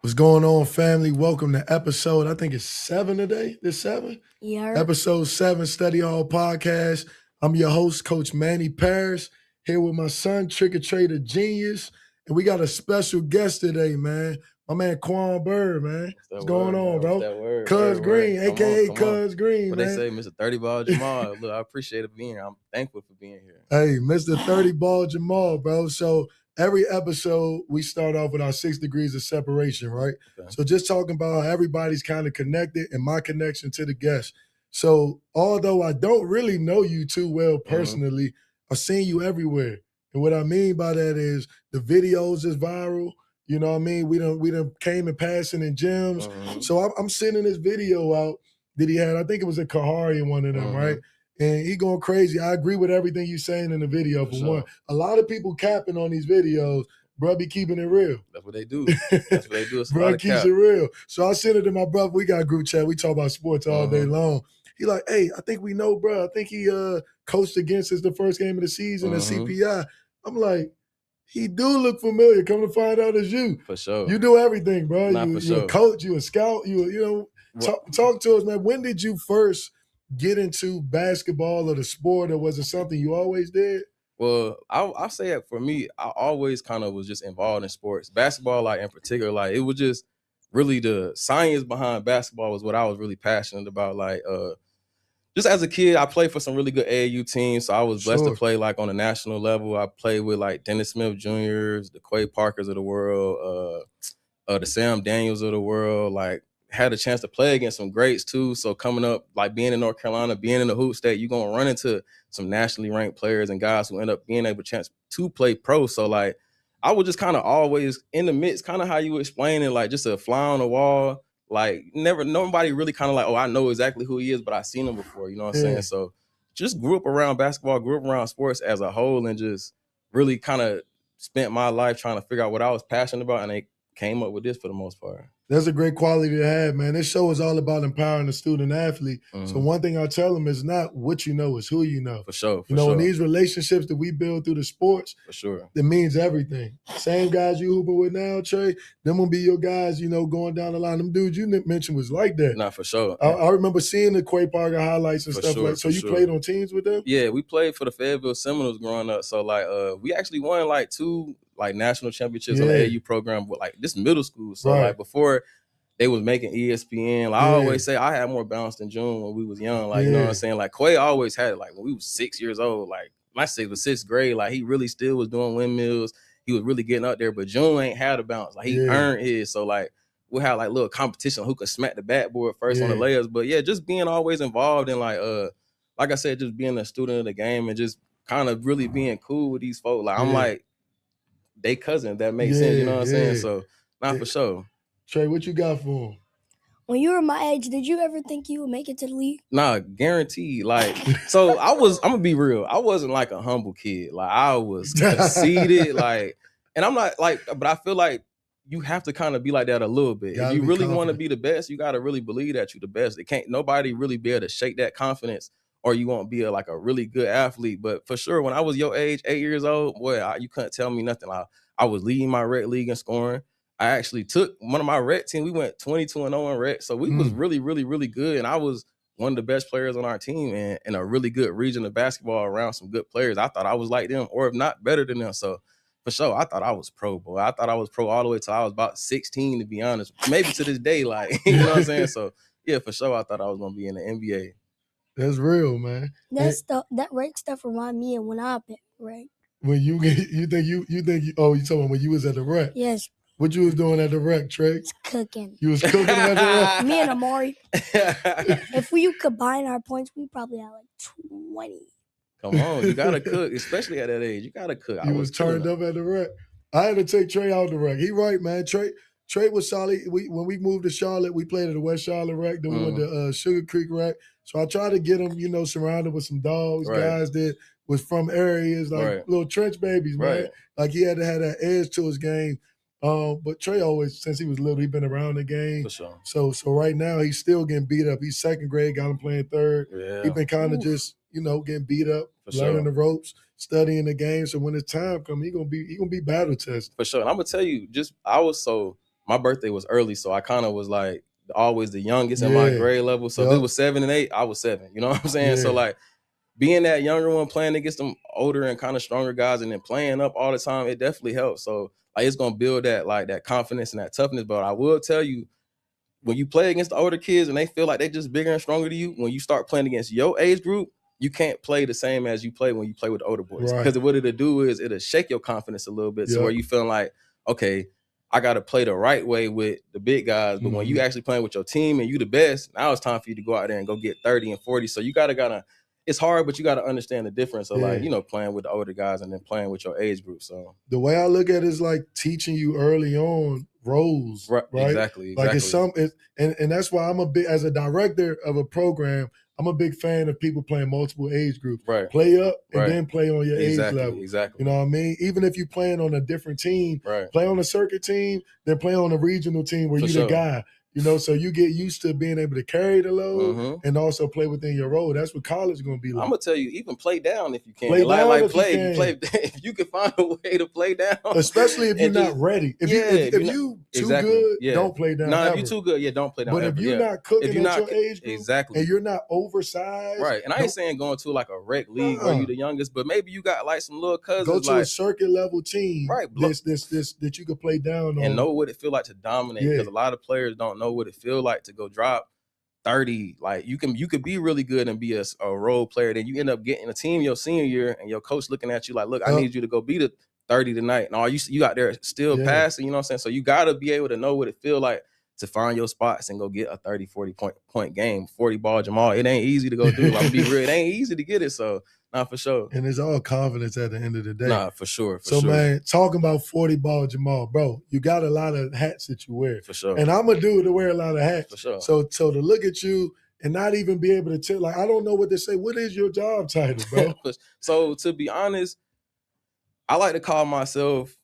What's going on, family? Welcome to episode, I think it's 7 today. This 7? Yeah. Episode 7, Study Hall Podcast. I'm your host, Coach Manny Parris, here with my son, Trick or Trader Genius. And we got a special guest today, man. My man, Quan Byrd, man. What's going on, bro? What's that word? CuzGreeen, a.k.a. CuzGrean, What man. they say, Mr. 30 Ball Jamal. Look, I appreciate it being here. I'm thankful for being here. Hey, Mr. 30 Ball Jamal, bro. So every episode, we start off with our 6 degrees of separation, right? Okay. So just talking about how everybody's kind of connected and my connection to the guest. So although I don't really know you too well personally, I've seen you everywhere. And what I mean by that is the videos is viral. You know what I mean? We done came and passing in gyms. So I'm sending this video out that he had. I think it was a Kahari in one of them, right? And he going crazy. I agree with everything you saying in the video. For one, a lot of people capping on these videos. Bro, be keeping it real. That's what they do. That's what they do. It's a lot Bro of keeps cap. it real. So I sent it to my brother. We got a group chat. We talk about sports all day long. He like, hey, I think we know, bro. I think he coached against us the first game of the season at CPI. I'm like, he do look familiar. Come to find out it's you. For sure. You do everything, bro. You a coach. You a scout. Talk to us, man. When did you first get into basketball or the sport, or was it something you always did? Well, I'll say that for me, I always kind of was just involved in sports. Basketball, like in particular, like it was just really the science behind basketball was what I was really passionate about. Like just as a kid, I played for some really good AAU teams. So I was blessed to play like on a national level. I played with like Dennis Smith Jr.'s, the Quay Parkers of the world, the Sam Daniels of the world, like had a chance to play against some greats too. So coming up, like being in North Carolina, being in the hoop state, you're going to run into some nationally ranked players and guys who end up being able to chance to play pro. So like, I was just kind of always in the midst, kind of how you explain it, like just a fly on the wall. Like nobody really kind of like, oh, I know exactly who he is, but I've seen him before. You know what I'm saying? So just grew up around basketball, grew up around sports as a whole, and just really kind of spent my life trying to figure out what I was passionate about. And they came up with this for the most part. That's a great quality to have, man. This show is all about empowering the student athlete. So one thing I tell them is not what you know, it's who you know. For sure. In these relationships that we build through the sports, for sure, it means everything. Same guys you hooping with now, Trey, them will be your guys, going down the line. Them dudes you mentioned was like that. Nah, for sure. I remember seeing the Quay Parker highlights and stuff like that. So you played on teams with them? Yeah, we played for the Fayetteville Seminoles growing up. So like we actually won like 2 like national championships on the AAU program with like this middle school. So like before they was making ESPN. Like, I always say I had more balance than June when we was young. Like, you know what I'm saying? Like Quay always had it. Like when we was 6 years old, like my 6th grade, like he really still was doing windmills. He was really getting up there, but June ain't had a bounce. Like he earned his. So like we'll have like little competition who could smack the backboard first on the layups. But yeah, just being always involved in like I said, just being a student of the game and just kind of really being cool with these folks. Like I'm like they cousin, if that makes sense. You know what I'm saying? So not for sure. Trey, what you got for him? When you were my age, did you ever think you would make it to the league? Nah, guaranteed. Like, so I'm gonna be real. I wasn't like a humble kid. Like I was conceited. Like, and I'm not like, but I feel like you have to kind of be like that a little bit. If you really want to be the best, you got to really believe that you're the best. It can't nobody really be able to shake that confidence, or you won't be like a really good athlete. But for sure, when I was your age, 8 years old, boy, you couldn't tell me nothing. I was leading my rec league in scoring. I actually took one of my rec team. We went 22-0 in rec. So we was really, really, really good. And I was one of the best players on our team and in a really good region of basketball around some good players. I thought I was like them, or if not better than them. So for sure, I thought I was pro, boy. I thought I was pro all the way till I was about 16, to be honest. Maybe to this day, like, you know what I'm saying? So yeah, for sure, I thought I was going to be in the NBA. That's real, man. That rec stuff remind me of when I picked rec. When you talking about when you was at the rec? Yes. What you was doing at the rec, Trey? Cooking. You was cooking at the rec? Me and Amari. If we combine our points, we probably had like 20. Come on, you gotta cook, especially at that age. You gotta cook. You was turned up at the rec. I had to take Trey out the rec. He right, man. Trey was solid. When we moved to Charlotte, we played at the West Charlotte rec. Then we went to Sugar Creek rec. So I tried to get him, surrounded with some dogs, guys that was from areas like little trench babies, man. Like he had to have that edge to his game. But Trey always, since he was little, he been around the game. For sure. So right now he's still getting beat up. He's 2nd grade, got him playing 3rd. Yeah. He been kind of just, getting beat up, learning the ropes, studying the game. So when it's time comes, he gonna be battle tested. For sure. And I'm gonna tell you, I was so my birthday was early, so I kind of was like always the youngest in my Yeah. grade level. So if Yup. it was 7 and 8, I was 7. You know what I'm saying? So Yeah. like being that younger one, playing against them older and kind of stronger guys, and then playing up all the time, it definitely helps. So like it's gonna build that like that confidence and that toughness. But I will tell you, when you play against the older kids and they feel like they just bigger and stronger than you, when you start playing against your age group, you can't play the same as you play when you play with the older boys. Right. Because what it'll do is it'll shake your confidence a little bit to where Yup. you feeling like, okay, I got to play the right way with the big guys. But when you actually playing with your team and you the best, now it's time for you to go out there and go get 30 and 40. So you gotta it's hard, but you gotta understand the difference of like, Yeah. you know, playing with the older guys and then playing with your age group. So The way I look at it is like teaching you early on roles, right. right? Exactly. Like it's and that's why I'm a big, as a director of a program, I'm a big fan of people playing multiple age groups. Right. Play up and Right. then play on your age level. Exactly. You know what I mean? Even if you're playing on a different team, Right. play on a circuit team, then play on a regional team where For you're sure. the guy. You know, so you get used to being able to carry the load Mhm. and also play within your role. That's what college is going to be like. I'm gonna tell you, even play down if you can. Play down like if you play, can. if you can find a way to play down, Especially if you're and not just- ready. If yeah, you not- too exactly, good, yeah. don't play down. No, if ever. you're too good, yeah, don't play down. But ever, if you're yeah. not cooking If you're at not your age group, exactly, and you're not oversized, right, and I ain't saying going to like a rec league where you the youngest, but maybe you got like some little cousins. go to like, a circuit level team, right, this that you could play down on and know what it feel like to dominate. Because a lot of players don't know what it feel like to go drop 30. Like you could be really good and be a role player, then you end up getting a team your senior year and your coach looking at you like, look, I need you to go be the 30 tonight. And all you out there still passing, you know what I'm saying? So you gotta be able to know what it feel like to find your spots and go get a 30, 40 point game, 40 ball Jamal. It ain't easy to go do. I'm gonna be real, it ain't easy to get it. So nah, for sure. And it's all confidence at the end of the day. Nah, for sure. Man, talking about 40 ball Jamal, bro, you got a lot of hats that you wear. For sure. And I'm a dude to wear a lot of hats. For sure. So to look at you and not even be able to tell, like, I don't know what to say. What is your job title, bro? So to be honest, I like to call myself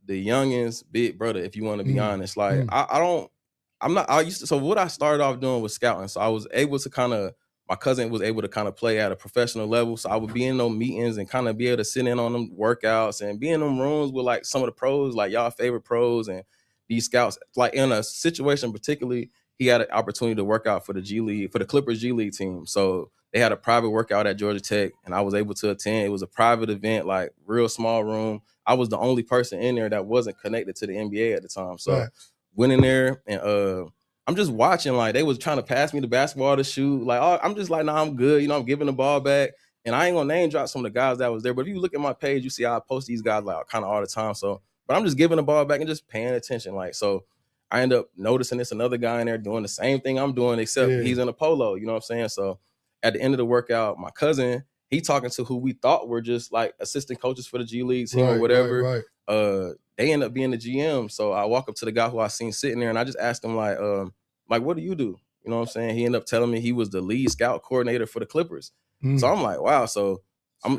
the youngest big brother, if you want to be honest. Like so what I started off doing was scouting. So I was able to my cousin was able to kind of play at a professional level. So I would be in those meetings and kind of be able to sit in on them workouts and be in them rooms with like some of the pros, like y'all favorite pros and these scouts. Like in a situation particularly, he had an opportunity to work out for the G League, for the Clippers G League team. So they had a private workout at Georgia Tech and I was able to attend. It was a private event, like real small room. I was the only person in there that wasn't connected to the NBA at the time. So went in there and I'm just watching, like they was trying to pass me the basketball to shoot. Like, oh, I'm just like, nah, I'm good. You know, I'm giving the ball back. And I ain't gonna name drop some of the guys that was there. But if you look at my page, you see I post these guys like kind of all the time. So, but I'm just giving the ball back and just paying attention. Like, so I end up noticing this another guy in there doing the same thing I'm doing, except he's in a polo. You know what I'm saying? So at the end of the workout, my cousin, he talking to who we thought were just like assistant coaches for the G League team or whatever. They end up being the GM. So I walk up to the guy who I seen sitting there and I just asked him like, what do you do? You know what I'm saying? He ended up telling me he was the lead scout coordinator for the Clippers. So I'm like, wow. So I'm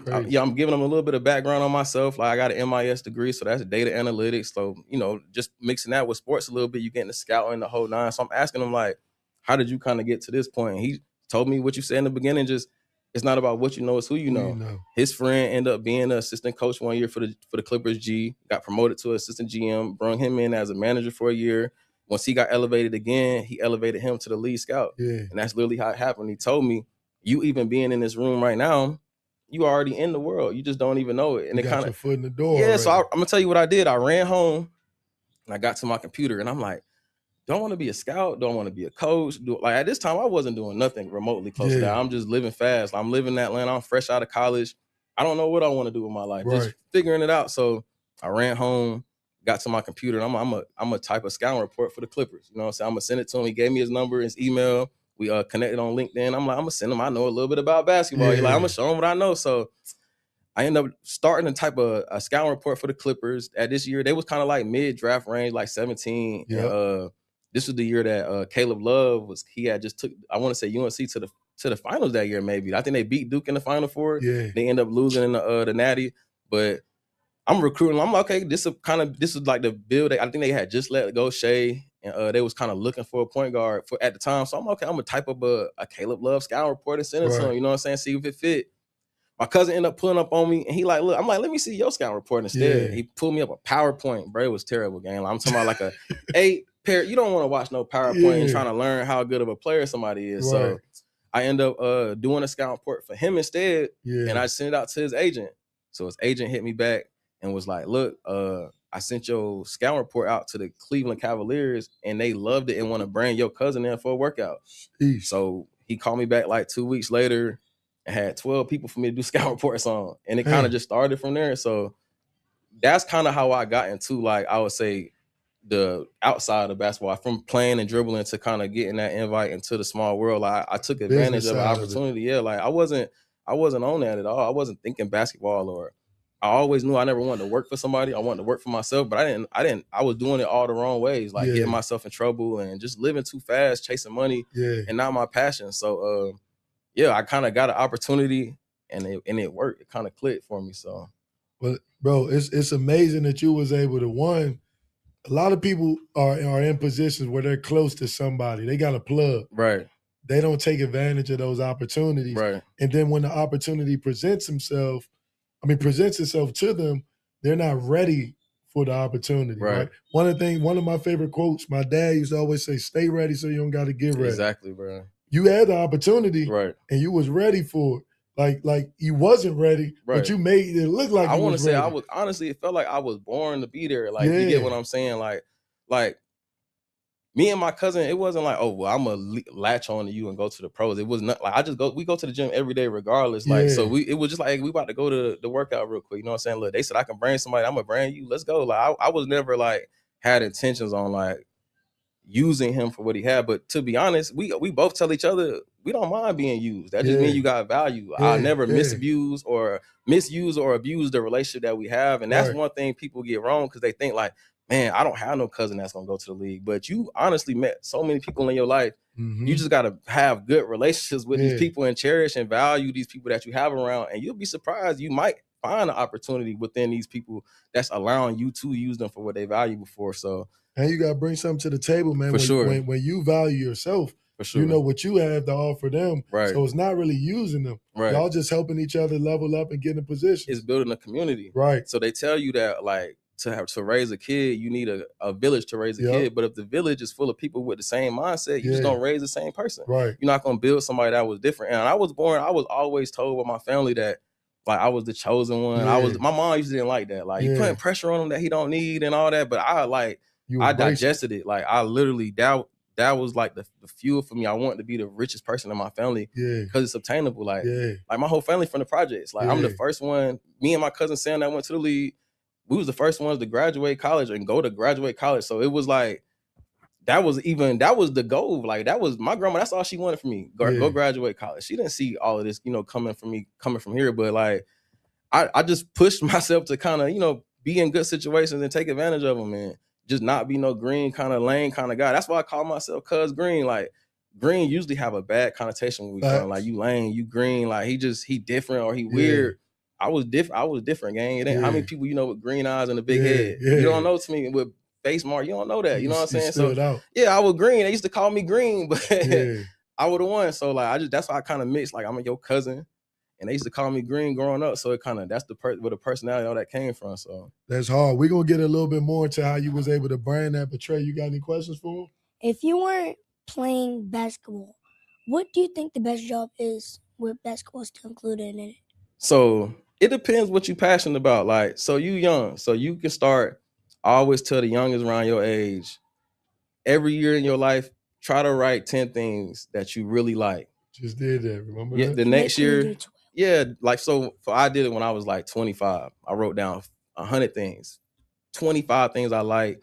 giving him a little bit of background on myself. Like I got an MIS degree, so that's data analytics. So, you know, just mixing that with sports a little bit, you getting the scouting, the whole nine. So I'm asking him like, how did you kind of get to this point? And he told me what you said in the beginning, just it's not about what you know, it's who you know. His friend ended up being an assistant coach one year for the Clippers G, got promoted to assistant GM, brought him in as a manager for a year. Once he got elevated again, he elevated him to the lead scout. And that's literally how it happened. He told me, you even being in this room right now, you already in the world. You just don't even know it. And you it got your foot in the door. Yeah, so I'm gonna tell you what I did. I ran home and I got to my computer and I'm like, don't want to be a scout, don't want to be a coach. Like at this time, I wasn't doing nothing remotely close to that. I'm just living fast. I'm living in Atlanta. I'm fresh out of college. I don't know what I want to do with my life. Just figuring it out. So I ran home, got to my computer, and I'm a type of scouting report for the Clippers. You know what I'm saying? I'm gonna send it to him. He gave me his number, his email. We connected on LinkedIn. I'm like, I'm gonna send him. I know a little bit about basketball. He's like, I'm gonna show him what I know. So I ended up starting a type of a scouting report for the Clippers. At this year, they was kind of like mid-draft range, like 17. And, this was the year that Caleb Love he had just took, I want to say UNC to the finals that year, maybe. I think they beat Duke in the Final Four. They end up losing in the Natty. But I'm recruiting. I'm like, okay, this is like the build. I think they had just let go Shea, and they was kind of looking for a point guard at the time. So I'm okay. I'm gonna type up a Caleb Love scouting report and send it to him. You know what I'm saying? See if it fit. my cousin ended up pulling up on me, and he like, look, I'm like, let me see your scout report instead. Yeah. He pulled me up a PowerPoint, bro. It was terrible, gang. Like, I'm talking about like a 8 pair. You don't want to watch no PowerPoint and trying to learn how good of a player somebody is. Right. So I end up doing a scout report for him instead, and I sent it out to his agent. So his agent hit me back and was like, look, I sent your scout report out to the Cleveland Cavaliers, and they loved it and want to bring your cousin in for a workout. Jeez. So he called me back like 2 weeks later and had 12 people for me to do scout reports on. And it kind of just started from there. So that's kind of how I got into, like, I would say, the outside of basketball, from playing and dribbling to kind of getting that invite into the small world. I took advantage of an opportunity. Yeah, like I wasn't on that at all. I wasn't thinking basketball, or I always knew I never wanted to work for somebody. I wanted to work for myself, but I was doing it all the wrong ways, like getting myself in trouble and just living too fast, chasing money, and not my passion. So I kind of got an opportunity, and it worked. It kind of clicked for me. So, well, bro, it's amazing that you was able to a lot of people are in positions where they're close to somebody. They got a plug. Right. They don't take advantage of those opportunities. Right. And then when the opportunity presents itself to them, they're not ready for the opportunity. Right. One of my favorite quotes, my dad used to always say, stay ready so you don't got to get ready. Exactly, bro. You had the opportunity, right, and you was ready for it. Like you wasn't ready, but you made it look like you was ready. I was honestly, it felt like I was born to be there. Like, you get what I'm saying? Like me and my cousin, it wasn't like, oh, well, I'm gonna latch on to you and go to the pros. It was not like we go to the gym every day regardless. Like, so it was just like, hey, we about to go to the workout real quick. You know what I'm saying? Look, they said I can bring somebody, I'm gonna bring you. Let's go. Like, I was never like had intentions on like using him for what he had. But to be honest, we both tell each other we don't mind being used. That just means you got value. I'll never misuse or abuse the relationship that we have. And that's one thing people get wrong, because they think like, man, I don't have no cousin that's gonna go to the league. But you honestly met so many people in your life. Mm-hmm. You just gotta have good relationships with these people and cherish and value these people that you have around. And you'll be surprised. You might find an opportunity within these people that's allowing you to use them for what they value before. So, and you got to bring something to the table, man. When you value yourself, you know what you have to offer them. Right. So it's not really using them. Right. Y'all just helping each other level up and get in position. It's building a community. Right. So they tell you that, like, to raise a kid, you need a village to raise a kid. But if the village is full of people with the same mindset, you just don't raise the same person. Right. You're not going to build somebody that was different. And I was always told by my family that, like, I was the chosen one. My mom usually didn't like that. Like, you putting pressure on him that he don't need and all that. But I digested it. Like, I literally, that was like the fuel for me. I wanted to be the richest person in my family because it's obtainable. Like my whole family from the projects. Like, I'm the first one. Me and my cousin Sam that went to the league, we was the first ones to graduate college and go to graduate college. So it was like, that was the goal. Like, that was my grandma. That's all she wanted from me. Go graduate college. She didn't see all of this, coming from here. But like, I just pushed myself to kind of, be in good situations and take advantage of them, and just not be no green kind of lane kind of guy. That's why I call myself CuzGreeen. Like, green usually have a bad connotation when we come. Like, you lane, you green, like he different or he weird. I was different, gang. It ain't how many people with green eyes and a big head. You don't know to me with face mark. You don't know that. You know what I'm saying? So I was green. They used to call me green, but I would have won. So like, that's why I kind of mixed. Like, I'm your cousin, and they used to call me green growing up. So it kind of, that's where the personality all that came from. So that's hard. We're gonna get a little bit more into how you was able to brand that. But Trey, you got any questions for him? If you weren't playing basketball, what do you think the best job is with basketball still included in it? So it depends what you're passionate about. Like, so you young, so you can start. I always tell the youngest around your age, every year in your life, try to write 10 things that you really like. Just did that, remember that? The next year, like, so I did it when I was like 25. I wrote down 100 things, 25 things I like,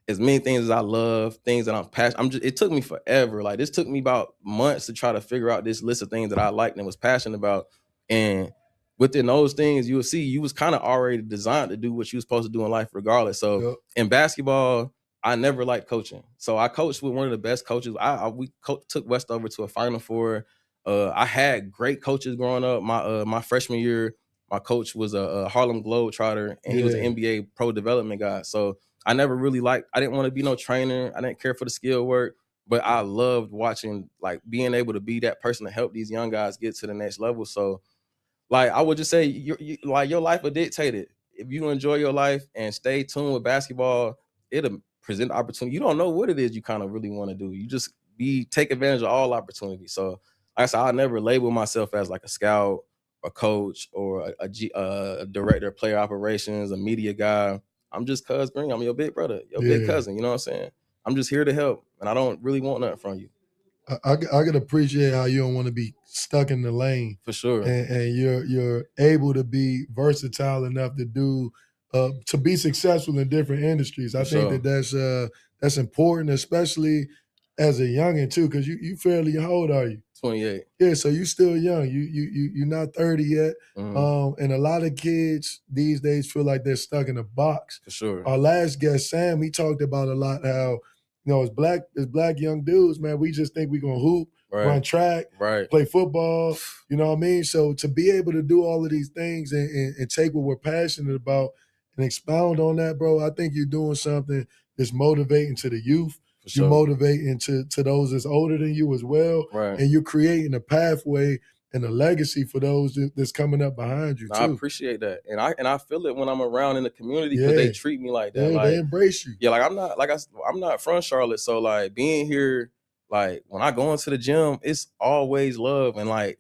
as many things as I love, things that I'm passionate. It took me forever. Like, this took me about months to try to figure out this list of things that I liked and was passionate about. And within those things, you will see you was kind of already designed to do what you was supposed to do in life regardless. So in basketball, I never liked coaching. So I coached with one of the best coaches. We took Westover to a Final Four. I had great coaches growing up. My freshman year, my coach was a Harlem Globetrotter, and he was an NBA pro development guy. So I never really I didn't want to be no trainer. I didn't care for the skill work, but I loved watching, like, being able to be that person to help these young guys get to the next level. So like I would just say, like your life will dictate it. If you enjoy your life and stay tuned with basketball, it'll present opportunity. You don't know what it is you kind of really want to do. You just take advantage of all opportunities. So like I said, I never label myself as like a scout, a coach, or a director of player operations, a media guy. I'm just CuzGreeen. I'm your big brother, your big cousin. You know what I'm saying? I'm just here to help, and I don't really want nothing from you. I can appreciate how you don't want to be stuck in the lane For sure. and you're able to be versatile enough to do to be successful in different industries. I think that's important, especially as a youngin too, because you fairly, how old are you? 28. Yeah, so you still young. You're not 30 yet. And a lot of kids these days feel like they're stuck in a box. For sure. Our last guest, Sam, he talked about a lot how, as black young dudes, man, we just think we're gonna hoop, run track, play football, you know what I mean? So to be able to do all of these things and take what we're passionate about and expound on that, bro, I think you're doing something that's motivating to the youth. You're motivating to those that's older than you as well. And you're creating a pathway and a legacy for those that's coming up behind you too. I appreciate that. And I feel it when I'm around in the community because they treat me like that. Yeah, like, they embrace you. Yeah, like I'm not from Charlotte. So like being here, like when I go into the gym, it's always love. And like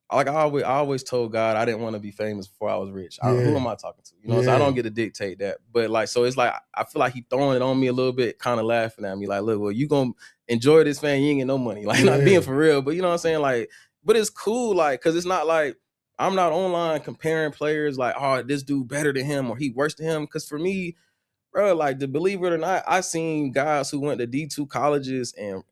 I always told God I didn't want to be famous before I was rich. Who am I talking to? You know, so I don't get to dictate that. But like, so it's like I feel like he throwing it on me a little bit, kind of laughing at me, like, look, well, you gonna enjoy this, man. You ain't get no money. Like, not being for real, but you know what I'm saying? Like, but it's cool, like, cause it's not like I'm not online comparing players like, oh, this dude better than him or he worse than him. Cause for me, bro, like, to believe it or not, I seen guys who went to D2 colleges and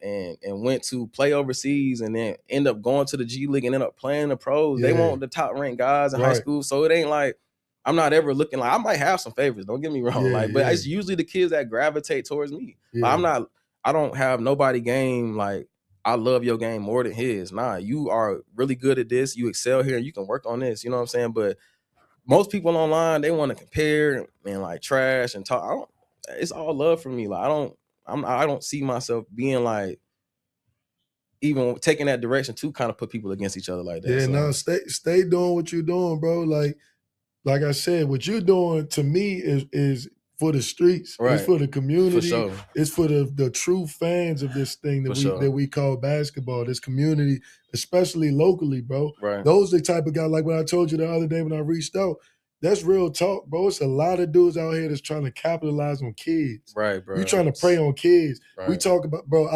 went to play overseas and then end up going to the G League and end up playing the pros. They want the top ranked guys in high school. So it ain't like I'm not ever looking like I might have some favorites. Don't get me wrong. But it's usually the kids that gravitate towards me. Like, I don't have nobody game like I love your game more than his. Nah, you are really good at this. You excel here and you can work on this. You know what I'm saying? But most people online, they want to compare and like trash and talk. It's all love for me. Like I don't see myself being like even taking that direction to kind of put people against each other like that. Yeah, no, stay doing what you're doing, bro. Like I said, what you're doing to me is for the streets. It's for the community. For sure. It's for the true fans of this thing that we call basketball, this community, especially locally, bro. Those are the type of guys, like when I told you the other day when I reached out, that's real talk, bro. It's a lot of dudes out here that's trying to capitalize on kids. Bro. You're trying to prey on kids. We talk about, bro,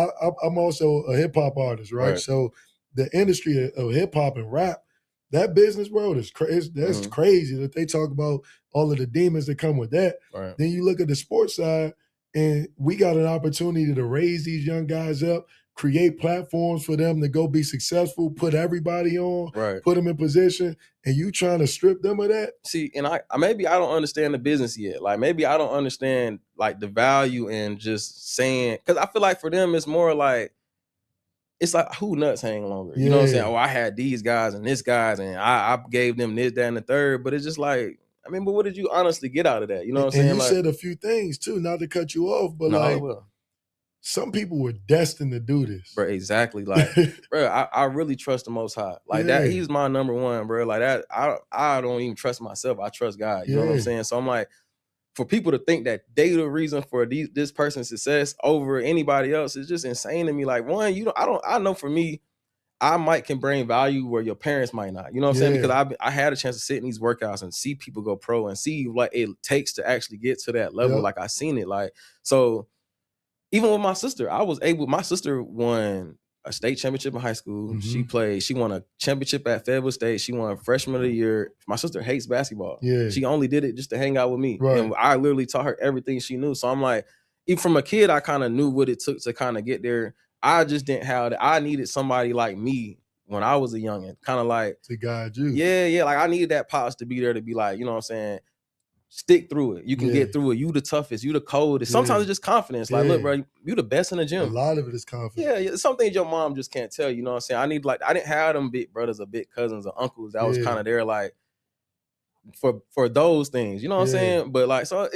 I'm also a hip-hop artist, right? So the industry of hip-hop and rap, that business world is crazy. That's crazy that they talk about all of the demons that come with that. Then you look at the sports side, and we got an opportunity to raise these young guys up, create platforms for them to go be successful, put everybody on, put them in position, and you trying to strip them of that? See, and maybe I don't understand the business yet. Like maybe I don't understand like the value in just saying, because I feel like for them it's more like, it's like who nuts hang longer. You know what I'm saying? Oh, I had these guys and this guys and I gave them this, that, and the third. But it's just like, I mean, but what did you honestly get out of that? You know what I'm saying? And you said a few things too, not to cut you off, but some people were destined to do this. Bro, exactly. Like, bro, I really trust the Most High. Like that, he's my number one, bro. Like that, I don't even trust myself. I trust God. You know what I'm saying? So I'm like, for people to think that they the reason for this person's success over anybody else is just insane to me. Like, one, I know for me, I can bring value where your parents might not. You know what I'm saying? Because I had a chance to sit in these workouts and see people go pro and see what it takes to actually get to that level. Like I seen it. Like, so even with my sister, my sister won a state championship in high school. She won a championship at Fayetteville State. She won freshman of the year. My sister hates basketball. She only did it just to hang out with me. And I literally taught her everything she knew. So I'm like, even from a kid, I kind of knew what it took to kind of get there. I just didn't have that. I needed somebody like me when I was a youngin', kind of like to guide you. Yeah. Like I needed that pops to be there to be like, you know what I'm saying? Stick through it. You can get through it. You the toughest. You the coldest. Sometimes it's just confidence. Like, look, bro, you the best in the gym. A lot of it is confidence. Yeah. Some things your mom just can't tell. You know what I'm saying? I didn't have them big brothers or big cousins or uncles that was kind of there like for those things. You know what I'm saying? But like, so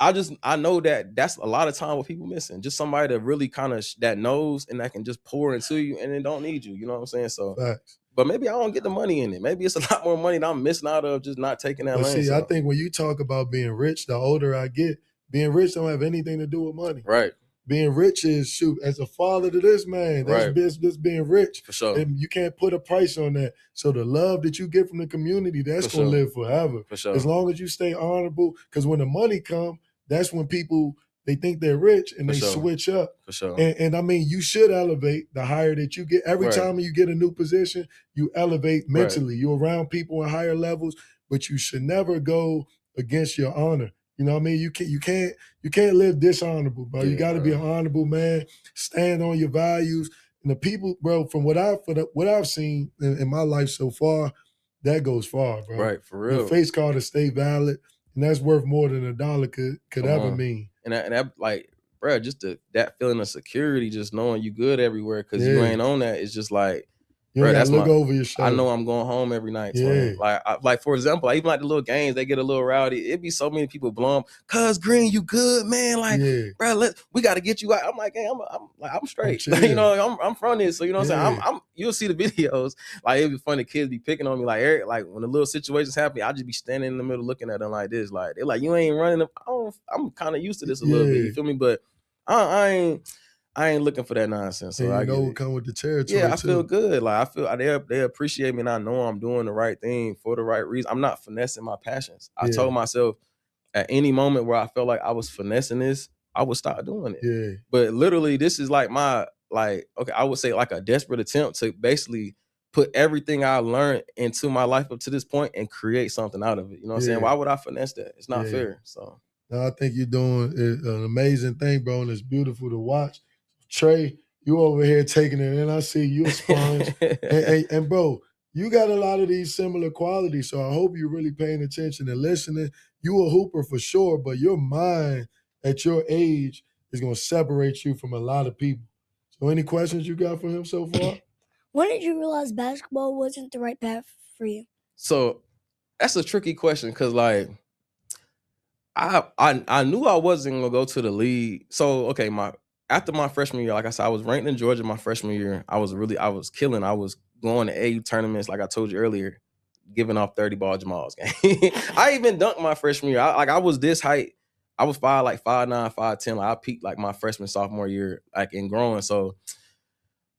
I know that's a lot of time what people missing. Just somebody that really kind of that knows and that can just pour into you and then don't need you. You know what I'm saying? So facts. but maybe I don't get the money in it. Maybe it's a lot more money that I'm missing out of just not taking that But lane. see, So. I think when you talk about being rich, the older I get, being rich don't have anything to do with money. Right. Being rich is, shoot, as a father to this man, that's Right. this being rich. For sure. And you can't put a price on that. So the love that you get from the community, that's For going to sure. live forever. For sure. As long as you stay honorable, because when the money come, that's when people, they think they're rich and For they sure. switch up. For sure. And I mean, you should elevate the higher that you get. Every Right. time you get a new position, you elevate mentally. Right. You're around people in higher levels, but you should never go against your honor. You know what I mean? You can't live dishonorable, bro. You Yeah, got to be bro. an honorable man. Stand on your values. And the people, bro, from what I've seen in my life so far, that goes far, bro. Right, for Your real. face card to stay valid, and that's worth more than $1 could Come ever on. mean. And that like, bro, just that feeling of security, just knowing you good everywhere, because you Yeah. ain't on that. It's just like, You bro, ain't that's gotta look my. over your shoulder. I know I'm going home every night, Yeah. twin. Like for example, even like the little games, they get a little rowdy. It be so many people blowing, CuzGreeen, you good, man? Like, Yeah. bro, we got to get you out. I'm like, hey, I'm straight. chill. Like, you know, I'm from this, so you know what I'm saying. Yeah. You'll see the videos. Like, it'd be funny, kids be picking on me. Like, Eric, like when the little situations happen, I just be standing in the middle looking at them like this. Like, they're like, you ain't running. I'm kind of used to this a little bit. Yeah. You feel me? But I ain't looking for that nonsense. So And I you know get what it. come with the territory, Yeah, I too. feel good. Like I feel they appreciate me, and I know I'm doing the right thing for the right reason. I'm not finessing my passions. I Yeah. told myself at any moment where I felt like I was finessing this, I would stop doing it. Yeah. But literally, this is like okay, I would say like a desperate attempt to basically put everything I learned into my life up to this point and create something out of it. You know what I'm saying? Yeah. Why would I finesse that? It's not Yeah. fair. So No, I think you're doing an amazing thing, bro, and it's beautiful to watch. Trey, you over here taking it in. I see you a sponge. and bro, you got a lot of these similar qualities, so I hope you're really paying attention and listening. You a hooper for sure, but your mind at your age is going to separate you from a lot of people. So any questions you got for him so far? When did you realize basketball wasn't the right path for you? So that's a tricky question because like I knew I wasn't gonna go to the league. So okay, after my freshman year, like I said, I was ranked in Georgia my freshman year. I was killing. I was going to AU tournaments, like I told you earlier, giving off 30 ball Jamals game. I even dunked my freshman year. I was this height. I was 5'9", 5'10". Like I peaked like my freshman, sophomore year, like in growing. So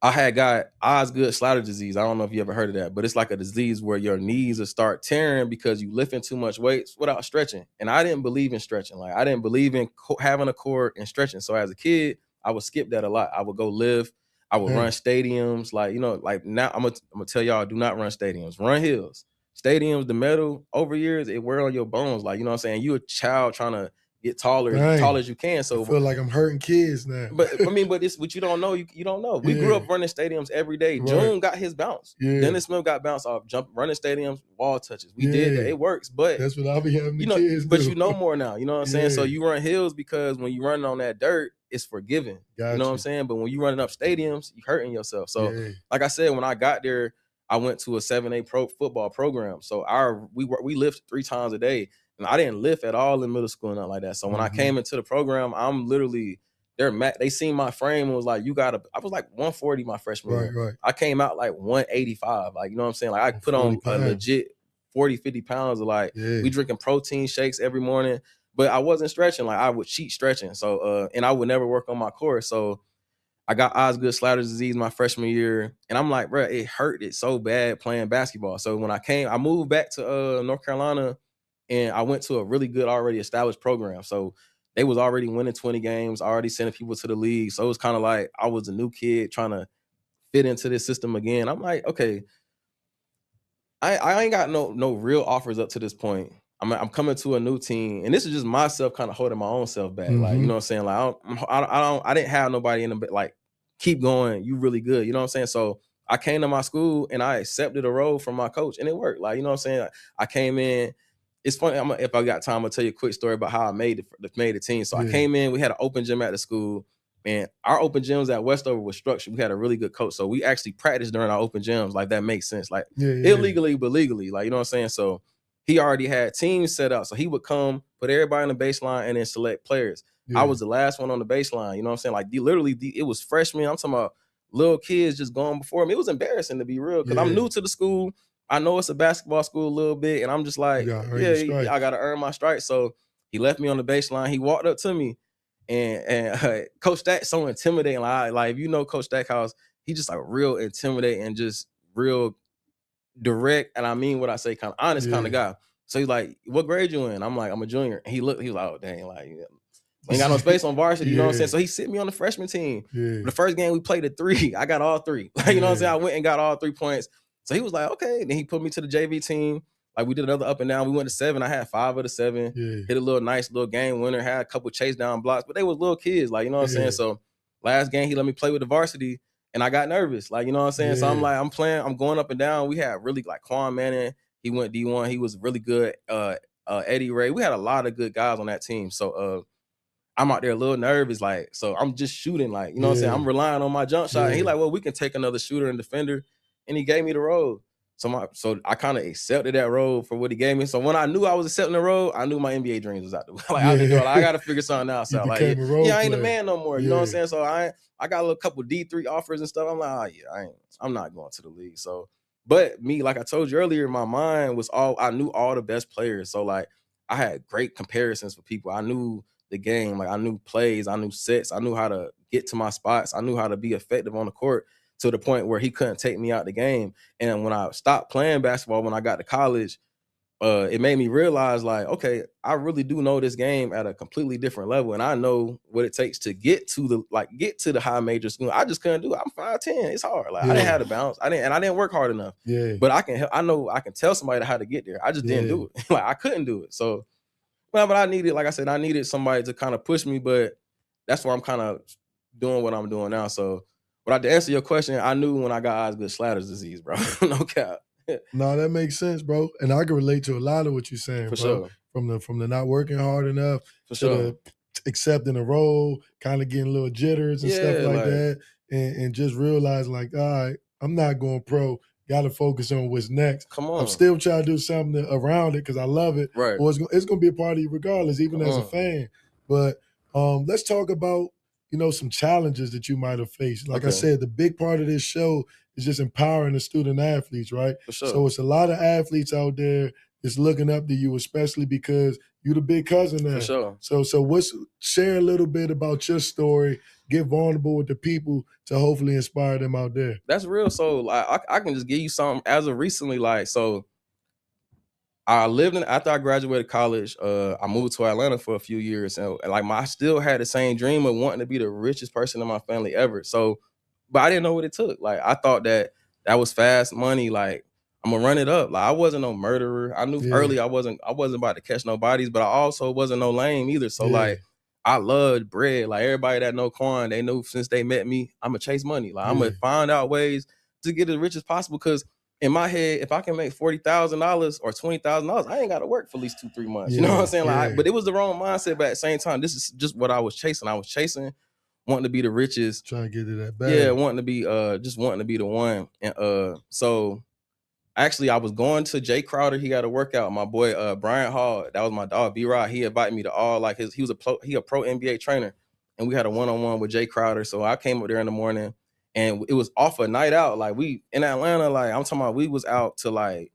I had got Osgood Slather disease. I don't know if you ever heard of that, but it's like a disease where your knees will start tearing because you lifting too much weights without stretching. And I didn't believe in stretching. Like I didn't believe in having a core and stretching. So as a kid, I would skip that a lot. I would go lift. I would run stadiums. Like, you know, like now I'm gonna tell y'all, do not run stadiums. Run hills. Stadiums, the metal over years, it wear on your bones. Like, you know what I'm saying? You a child trying to get taller, as tall as you can. So I feel like I'm hurting kids now. But I mean, but it's what you don't know. You don't know. We grew up running stadiums every day. Right. June got his bounce. Yeah. Dennis Smith got bounce off running stadiums, wall touches. We did that. It works, but that's what I'll be having the you know, kids but do. you know more now. You know what I'm saying? So you run hills because when you run on that dirt, it's forgiving. You know what I'm saying? But when you running up stadiums, you hurting yourself. So like I said, when I got there, I went to a 7A pro football program. So we lift 3 times a day. And I didn't lift at all in middle school and nothing like that. So when I came into the program, I'm literally they seen my frame and was like, I was like 140 my freshman year. Right. I came out like 185. Like, you know what I'm saying? Like I put on a legit 40, 50 pounds of like, we drinking protein shakes every morning, but I wasn't stretching. Like I would cheat stretching. So, and I would never work on my core. So I got Osgood Slather disease my freshman year. And I'm like, bro, it hurt it so bad playing basketball. So when I moved back to North Carolina, and I went to a really good, already established program. So they was already winning 20 games, already sending people to the league. So it was kind of like I was a new kid trying to fit into this system again. I'm like, okay, I ain't got no real offers up to this point. I'm coming to a new team, and this is just myself kind of holding my own self back. Like, you know what I'm saying? Like I didn't have nobody in the like keep going. You really good. You know what I'm saying? So I came to my school and I accepted a role from my coach, and it worked. Like, you know what I'm saying? I came in. It's funny. If I got time, I'll tell you a quick story about how I made the team. So I came in. We had an open gym at the school, and our open gyms at Westover was structured. We had a really good coach, so we actually practiced during our open gyms. Like that makes sense. Like illegally, but legally. Like, you know what I'm saying? So he already had teams set up. So he would come, put everybody on the baseline, and then select players. I was the last one on the baseline. You know what I'm saying? Like literally, it was freshmen. I'm talking about little kids just going before me. It was embarrassing, to be real, because I'm new to the school. I know it's a basketball school a little bit, and I'm just like, yeah, I got to earn my stripes. So he left me on the baseline. He walked up to me, and Coach Stack's so intimidating. Like if you know Coach Stackhouse, he just like real intimidating and just real direct, and I mean what I say, kind of honest kind of guy. So he's like, "What grade you in?" I'm like, "I'm a junior." And he was like, "Oh dang, like ain't got no space on varsity." You know what I'm saying? So he sent me on the freshman team. The first game we played at 3, I got all 3. Like, you know what I'm saying? I went and got all 3 points. So he was like, "Okay." Then he put me to the JV team. Like we did another up and down. We went to 7. I had 5 of the 7. Hit a little nice little game winner. Had a couple chase down blocks, but they was little kids. Like, you know what I'm saying? So last game he let me play with the varsity. And I got nervous, like, you know what I'm saying? So I'm like, I'm playing, I'm going up and down. We had really like Quan Byrd, he went D1, he was really good. Eddie Ray, we had a lot of good guys on that team. So I'm out there a little nervous, like, so I'm just shooting, like, you know what I'm saying? I'm relying on my jump shot. And he like, well, we can take another shooter and defender. And he gave me the role. So I kind of accepted that role for what he gave me. So when I knew I was accepting the role, I knew my NBA dreams was out the way. Like, I got to figure something else out. Like, I ain't a man no more. You know what I'm saying? So I got a couple D3 offers and stuff. I'm like, I'm not going to the league. So, but me, like I told you earlier, my mind was I knew all the best players. So like, I had great comparisons for people. I knew the game. Like I knew plays, I knew sets. I knew how to get to my spots. I knew how to be effective on the court, to the point where he couldn't take me out the game. And when I stopped playing basketball, when I got to college, it made me realize, like, okay, I really do know this game at a completely different level, and I know what it takes to get to the high major school. I just couldn't do it. I'm 5'10". It's hard. Like I didn't have the bounce. I didn't work hard enough. But I can help. I know I can tell somebody how to get there. I just didn't do it. Like I couldn't do it. So, well, but I needed, like I said, I needed somebody to kind of push me. But that's why I'm kind of doing what I'm doing now. So, but to answer your question, I knew when I got Osgood Schlatter's disease, bro. No cap. No, that makes sense, bro. And I can relate to a lot of what you're saying, For bro. sure. From the not working hard enough For to sure. the accepting a role, kind of getting little jitters and stuff like that, and just realizing, like, all right, I'm not going pro. Got to focus on what's next. Come on. I'm still trying to do something around it because I love it. Right. Or it's going to be a part of you regardless, even as a fan. But let's talk about, some challenges that you might have faced. Like I said, the big part of this show is just empowering the student athletes, right? For sure. So it's a lot of athletes out there that's looking up to you, especially because you're the big cousin now. For sure. So share a little bit about your story, get vulnerable with the people to hopefully inspire them out there. That's real. So like, I can just give you something as of recently. Like, so I lived after I graduated college, I moved to Atlanta for a few years. And like I still had the same dream of wanting to be the richest person in my family ever. So, but I didn't know what it took. Like I thought that was fast money. Like I'm gonna run it up. Like I wasn't no murderer. I knew early I wasn't about to catch no bodies, but I also wasn't no lame either. So like I loved bread. Like everybody that know Quan, they knew since they met me, I'm gonna chase money. Like I'm gonna find out ways to get as rich as possible. Because in my head, if I can make $40,000 or $20,000, I ain't got to work for at least 2-3 months. You know what I'm saying? Like, but it was the wrong mindset. But at the same time, this is just what I was chasing. I was chasing, wanting to be the richest, trying to get to that bag. Yeah, wanting to be, just wanting to be the one. And so actually, I was going to Jay Crowder. He got a workout. My boy Brian Hall, that was my dog B-Rod. He invited me to all like he was a pro NBA trainer, and we had a one-on-one with Jay Crowder. So I came up there in the morning. And it was off a night out. Like we in Atlanta, like I'm talking about, we was out till like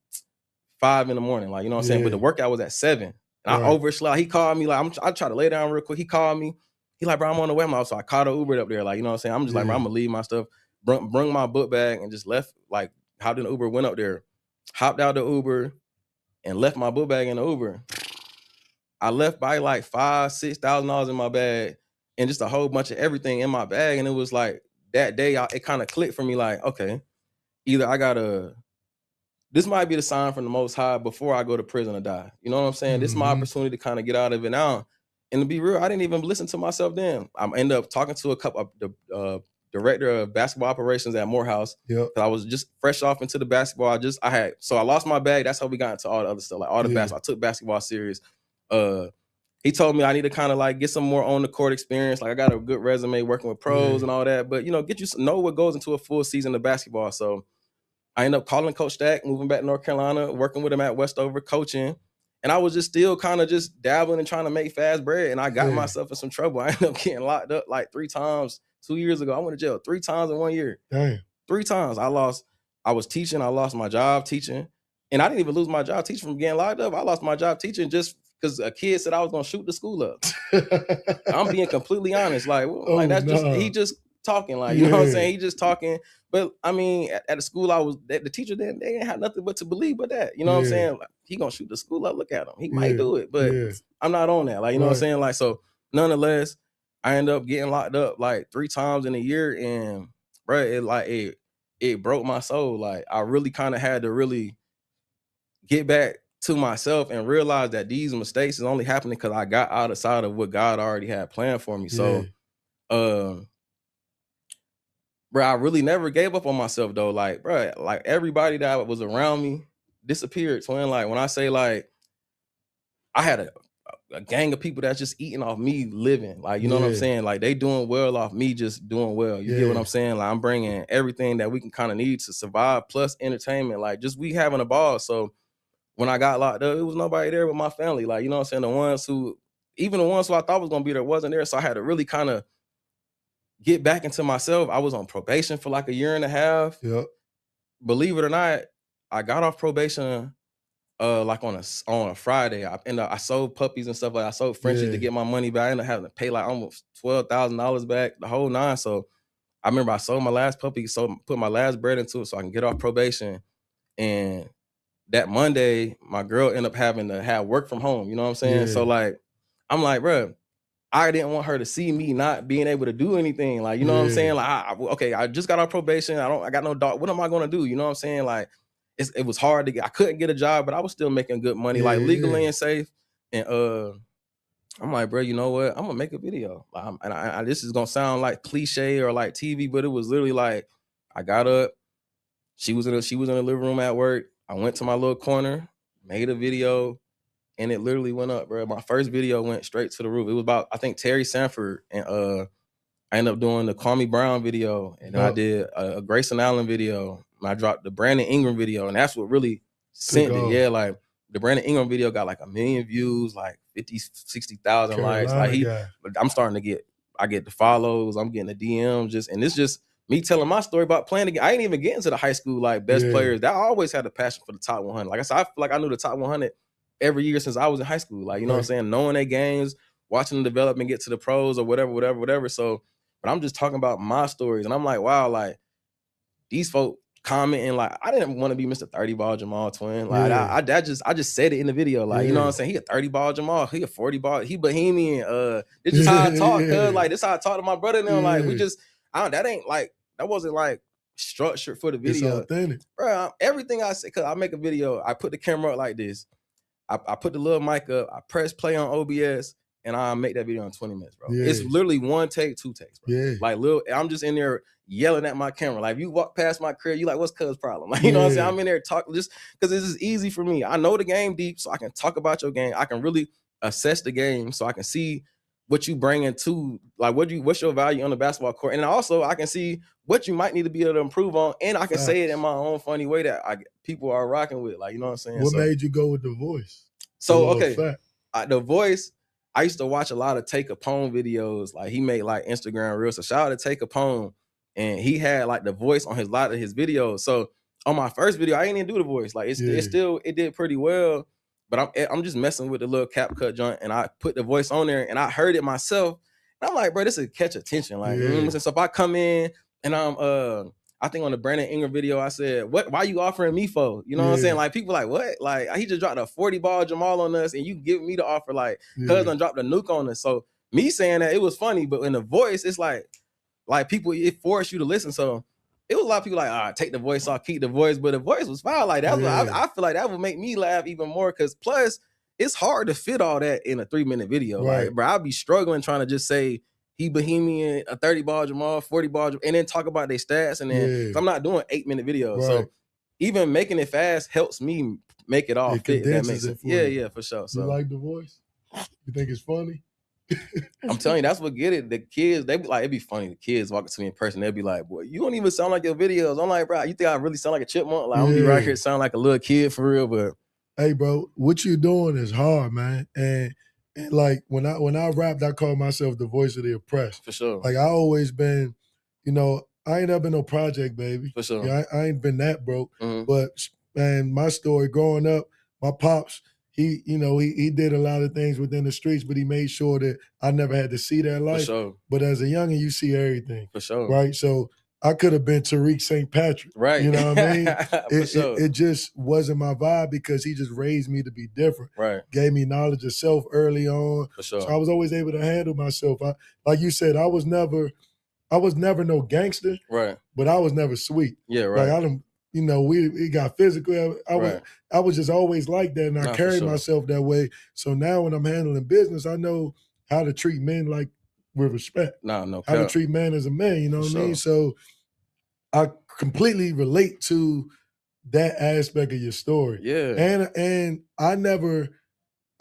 5 a.m. Like, you know what I'm saying? But the workout was at 7. And I overslept. He called me, like I tried to lay down real quick. He called me. He like, bro, I'm on the way. So I caught an Uber up there. Like, you know what I'm saying? I'm just like, bro, I'm gonna leave my stuff, bring my book bag, and just left, like hopped in the Uber, went up there, hopped out the Uber, and left my book bag in the Uber. I left by like $5,000-$6,000 in my bag and just a whole bunch of everything in my bag. And it was like, that day, it kind of clicked for me, like, okay, either this might be the sign from the Most High before I go to prison or die. You know what I'm saying? This is my opportunity to kind of get out of it now. And to be real, I didn't even listen to myself then. I ended up talking to a couple of the director of basketball operations at Morehouse. I was just fresh off into the basketball. I lost my bag. That's how we got into all the other stuff, like all the basketball. I took basketball serious. He told me I need to kind of like get some more on the court experience. Like I got a good resume working with pros and all that, but get you know what goes into a full season of basketball. So I ended up calling Coach Stack, moving back to North Carolina, working with him at Westover, coaching. And I was just still kind of just dabbling and trying to make fast bread. And I got myself in some trouble. I ended up getting locked up like 3 times 2 years ago. I went to jail 3 times in 1 year. Damn. 3 times. I was teaching. I lost my job teaching. And I didn't even lose my job teaching from getting locked up. I lost my job teaching just because a kid said I was going to shoot the school up. I'm being completely honest. Like, that's just, he just talking. Like, you know what I'm saying? He just talking. But I mean, at the school I was, the teacher, they didn't have nothing but to believe but that. You know what I'm saying? Like, he going to shoot the school up. Look at him. He might do it. But I'm not on that. Like, you know what I'm saying? Like, so nonetheless, I ended up getting locked up like 3 times in a year. And, bro, it broke my soul. Like, I really kind of had to really get back to myself and realize that these mistakes is only happening because I got outside of what God already had planned for me. So, bro, I really never gave up on myself though. Like, bro, like everybody that was around me disappeared. Twin, like when I say like, I had a gang of people that's just eating off me living. Like, you know what I'm saying? Like they doing well off me just doing well. You get what I'm saying? Like I'm bringing everything that we can kind of need to survive plus entertainment. Like just we having a ball. So when I got locked up, it was nobody there but my family. Like, you know what I'm saying? Even the ones who I thought was going to be there wasn't there. So I had to really kind of get back into myself. I was on probation for like 1.5 years. Yep. Believe it or not, I got off probation like on a Friday. I sold puppies and stuff. Like I sold Frenchies to get my money back. I ended up having to pay like almost $12,000 back, the whole 9. So I remember I sold my last puppy, so put my last bread into it so I can get off probation. And that Monday, my girl ended up having to have work from home. You know what I'm saying? So like, I'm like, bro, I didn't want her to see me not being able to do anything. Like, you know what I'm saying? Like, I just got off probation. I got no dog. What am I going to do? You know what I'm saying? Like, it was hard to get. I couldn't get a job, but I was still making good money, like legally and safe. And I'm like, bro, you know what? I'm gonna make a video. This is gonna sound like cliche or like TV, but it was literally like, I got up. She was in the living room at work. I went to my little corner, made a video, and it literally went up, bro. My first video went straight to the roof. It was about, I think, Terry Sanford, and I ended up doing the Call Me Brown video, and then I did a Grayson Allen video, and I dropped the Brandon Ingram video, and that's what really sent it. Yeah, like the Brandon Ingram video got like 1 million views, like 50, 60,000 likes. Like I'm starting to get the follows, I'm getting the DMs, and it's just me telling my story about playing again. I ain't even getting to the high school like best players. That I always had a passion for the top 100. Like I said, I feel like I knew the top 100 every year since I was in high school. Like, you know what I'm saying? Knowing their games, watching them develop and get to the pros or whatever. So, but I'm just talking about my stories. And I'm like, wow, like these folk commenting, like, I didn't want to be Mr. 30 ball Jamal twin. Like I just said it in the video. Like, you know what I'm saying? He a 30 ball Jamal, he a 40 ball, he Bohemian. This is how I talk, cuz like this is how I talk to my brother now. Like we just that wasn't like structured for the video. It's authentic. Bro, everything I say, cause I make a video, I put the camera up like this. I put the little mic up, I press play on OBS, and I make that video in 20 minutes, bro. It's literally 1 take, 2 takes, bro. Like I'm just in there yelling at my camera. Like if you walk past my crib, you like, what's cuz problem? Like, you know what I'm saying? I'm in there talking just because this is easy for me. I know the game deep, so I can talk about your game. I can really assess the game so I can see what you bring into, like what's your value on the basketball court. And also I can see what you might need to be able to improve on. And I can say it in my own funny way that people are rocking with. Like, you know what I'm saying? What made you go with The Voice? So, okay. The Voice, I used to watch a lot of Take Capone videos. Like he made like Instagram reels. So shout out to Take Capone. And he had like The Voice on his lot of his videos. So on my first video, I didn't even do The Voice. Like it did pretty well. But I'm just messing with the little CapCut joint, and I put The Voice on there, and I heard it myself. And I'm like, bro, this will catch attention. Like, you know what I'm saying? So if I come in and I think on the Brandon Ingram video, I said, why you offering me for? You know what I'm saying? Like people like, what? Like he just dropped a 40 ball Jamal on us, and you give me the offer, like, cuz done dropped a nuke on us. So me saying that, it was funny, but in The Voice, it's like people, it forced you to listen. So it was a lot of people like, take The Voice off, keep The Voice, but The Voice was fine. Like that, I feel like that would make me laugh even more, because plus it's hard to fit all that in a 3-minute video. Like, bro, I'll be struggling trying to just say he Bohemian, a 30 ball Jamal, 40 ball, and then talk about their stats, and then I'm not doing 8-minute videos. So even making it fast helps me make it all fit. That makes sense. Yeah, for sure. So you like The Voice? You think it's funny? I'm telling you, that's what get it. The kids, they be like, it'd be funny. The kids walking to me in person, they'd be like, boy, you don't even sound like your videos. I'm like, bro, you think I really sound like a chipmunk? Like, I'm gonna be right here sound like a little kid for real. But hey, bro, what you doing is hard, man. And And like when I rapped, I called myself the voice of the oppressed. For sure. Like I always been, you know, I ain't never been no project baby. For sure. Yeah, I ain't been that broke. Mhm. But man, my story growing up, my pops, he did a lot of things within the streets, but he made sure that I never had to see that For life. sure. But as a youngin', you see everything, For sure. right? So I could have been Tariq St. Patrick, Right. You know what I mean? For sure. It just wasn't my vibe because he just raised me to be different. Right. Gave me knowledge of self early on. For sure. So I was always able to handle myself. Like you said, I was never no gangster, right. but I was never sweet. Yeah, right. Like I don't, we got physical. I was just always like that, and I carried myself that way. So now when I'm handling business, I know how to treat men like with respect. No how to treat men as a man. You know what I mean? So I completely relate to that aspect of your story. Yeah. And I never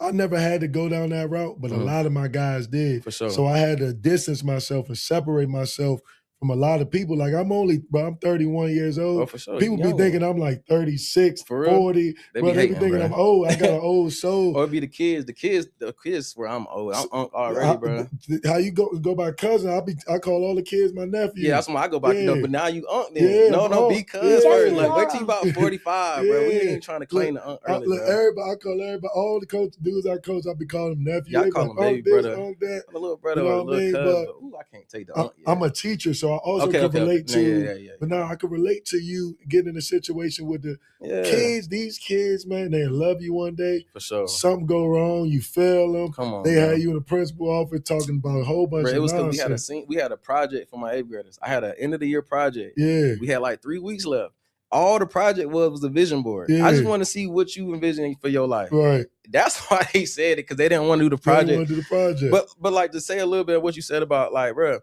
had to go down that route, but a lot of my guys did. For sure. So I had to distance myself and separate myself from a lot of people. Like I'm 31 years old. Oh, for sure. People be thinking I'm like 36, 40. They be thinking I'm old. I got an old soul. Or it be the kids. The kids swear I'm old. I'm already, bro. How you go by cousin? I call all the kids my nephew. Yeah, that's why I go by. Yeah. But now you unc then. Yeah, no, be cuz first. Like wait till you about 45, bro. We ain't trying to claim the unc early, bro. I call everybody, all the dudes I coach, I be calling them nephew. Yeah, I call them baby brother. That. A little brother or a little cousin. Ooh, I can't take the unc yet. I'm a teacher, so I also can relate to. But now I can relate to you getting in a situation with the kids. These kids, man, they love you one day. For sure. Something go wrong, you fail them. Come on, they bro. had you in the principal office talking about a whole bunch of it was nonsense. We had a project for my 8th graders. I had an end of the year project. Yeah. We had like 3 weeks left. All the project was a vision board. Yeah. I just want to see what you envisioning for your life. Right. That's why they said it, because they didn't want to do the project. They didn't want to do the project. But like to say a little bit of what you said about like, bro,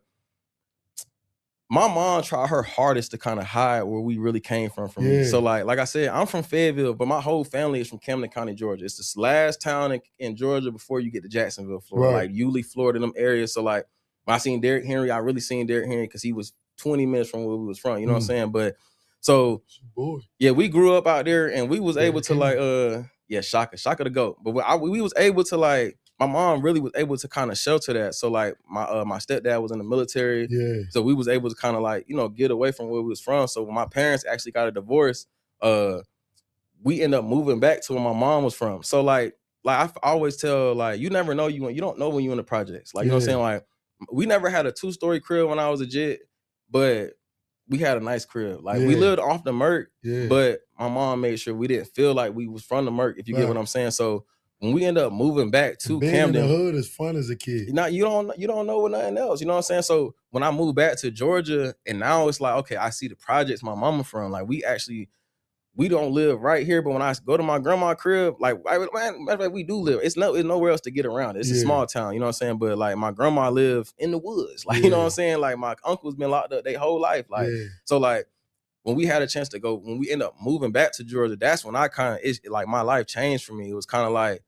my mom tried her hardest to kind of hide where we really came from me. So like I said, I'm from Fayetteville, but my whole family is from Camden County, Georgia. It's this last town in Georgia before you get to Jacksonville, Florida, like Yulee, Florida, them areas. So like when I seen Derrick Henry, I really seen Derrick Henry because he was 20 minutes from where we was from. You know what I'm saying? But so we grew up out there, and we was able to like Shaka the GOAT. But we was able to like. My mom really was able to kind of shelter that. So like my stepdad was in the military. Yeah. So we was able to kind of like, get away from where we was from. So when my parents actually got a divorce, we ended up moving back to where my mom was from. So like I always tell, like, you never know you don't know when you're in the projects. Like, you know what I'm saying? Like we never had a 2-story crib when I was a jit, but we had a nice crib. Like we lived off the Merc, but my mom made sure we didn't feel like we was from the Merc, if you get what I'm saying. So when we end up moving back to Camden, in the hood is fun as a kid. Now you don't know nothing else. You know what I'm saying? So when I moved back to Georgia, and now it's like, okay, I see the projects my mama from. Like we don't live right here, but when I go to my grandma's crib, like we do live. It's nowhere else to get around. It's a small town, you know what I'm saying? But like my grandma lived in the woods, like you know what I'm saying? Like my uncle's been locked up their whole life, like so like. When we had a chance to go, when we end up moving back to Georgia, that's when I like my life changed for me. It was kind of like,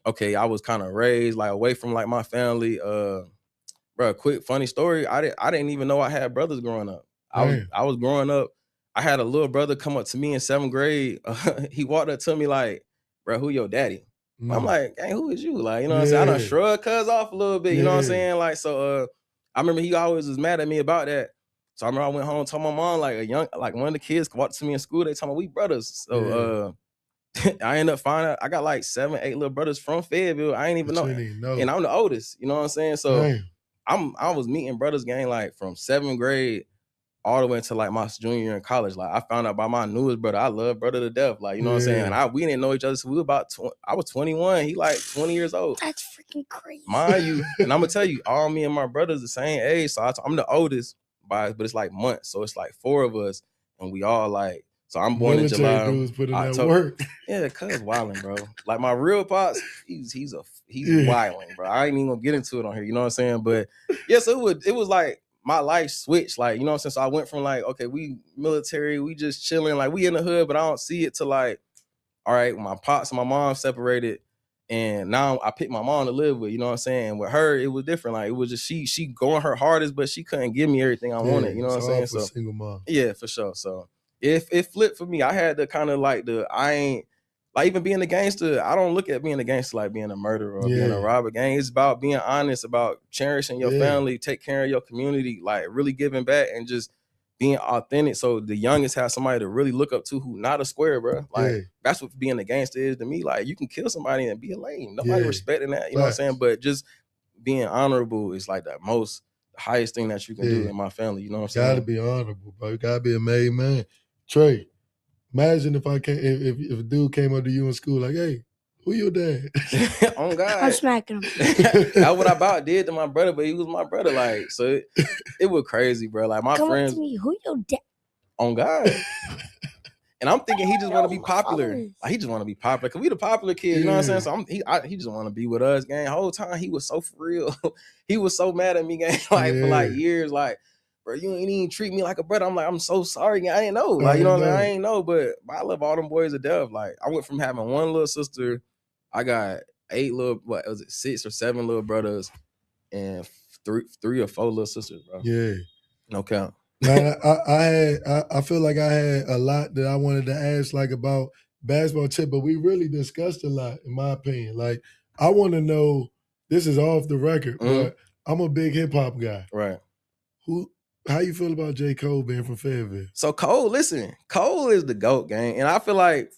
okay, I was kind of raised like away from like my family. Bro, quick funny story. I didn't even know I had brothers growing up. I was growing up. I had a little brother come up to me in 7th grade. He walked up to me like, bro, who your daddy? I'm like, hey, who is you? Like, you know what I'm saying? I done shrug cuz off a little bit, you know what I'm saying? Like, so I remember he always was mad at me about that. So I remember I went home and told my mom, like one of the kids walked to me in school, they told me we brothers. So I ended up finding out I got like 7, 8 little brothers from Fayetteville. I ain't even know. And I'm the oldest, you know what I'm saying? So I was meeting brothers gang like from 7th grade all the way into like my junior year in college. Like I found out about my newest brother. I love brother to death. Like, you know what I'm saying? And we didn't know each other. So we were I was 21. He like 20 years old. That's freaking crazy. Mind you. And I'm gonna tell you, all me and my brothers the same age. So I'm the oldest but it's like months. So it's like 4 of us, and we all like. So I'm born in July. Dudes putting that work. Yeah, cuz wilding, bro. Like my real pops, he's wilding, bro. I ain't even gonna get into it on here. You know what I'm saying? But yeah, so it was like my life switched. Like, you know what I'm saying? So I went from like, okay, we military, we just chilling, like we in the hood, but I don't see it to like, all right, my pops and my mom separated. And now I picked my mom to live with, you know what I'm saying? And with her, it was different. Like it was just she going her hardest, but she couldn't give me everything I wanted. You know what I'm saying? So single mom. Yeah, for sure. So if it flipped for me, I had to kind of like like even being a gangster, I don't look at being a gangster like being a murderer or being a robber. Gang, it's about being honest, about cherishing your family, take care of your community, like really giving back and just being authentic. So the youngest have somebody to really look up to who not a square, bro. Like that's what being a gangster is to me. Like you can kill somebody and be a lame. Nobody respecting that. You know what I'm saying? But just being honorable is like the highest thing that you can do in my family. You know what I'm saying? Gotta be honorable, bro. You gotta be a made man. Trey, imagine if a dude came up to you in school like, hey, who your dad? On God. I'm smacking him. That's what I about did to my brother, but he was my brother. Like, so it was crazy, bro. Like my friends. Come up to me, who your dad? On God. And I'm thinking he just want to be popular. Like he just want to be popular because we the popular kids. You know what I'm saying? So he just want to be with us, gang. The whole time he was so for real. He was so mad at me, gang. Like for like years, like, bro, you ain't even treat me like a brother. I'm like, I'm so sorry, gang. I ain't know. Like, you know what I'm saying? I ain't know, but I love all them boys to death. Like, I went from having one little sister, I got 6 or 7 little brothers, and 3 or 4 little sisters, bro. Yeah. No count. Man, I feel like I had a lot that I wanted to ask like about basketball tip, but we really discussed a lot, in my opinion. Like, I want to know, this is off the record, but I'm a big hip hop guy. Right. How you feel about J. Cole being from Fayetteville? So Cole is the GOAT, gang. And I feel like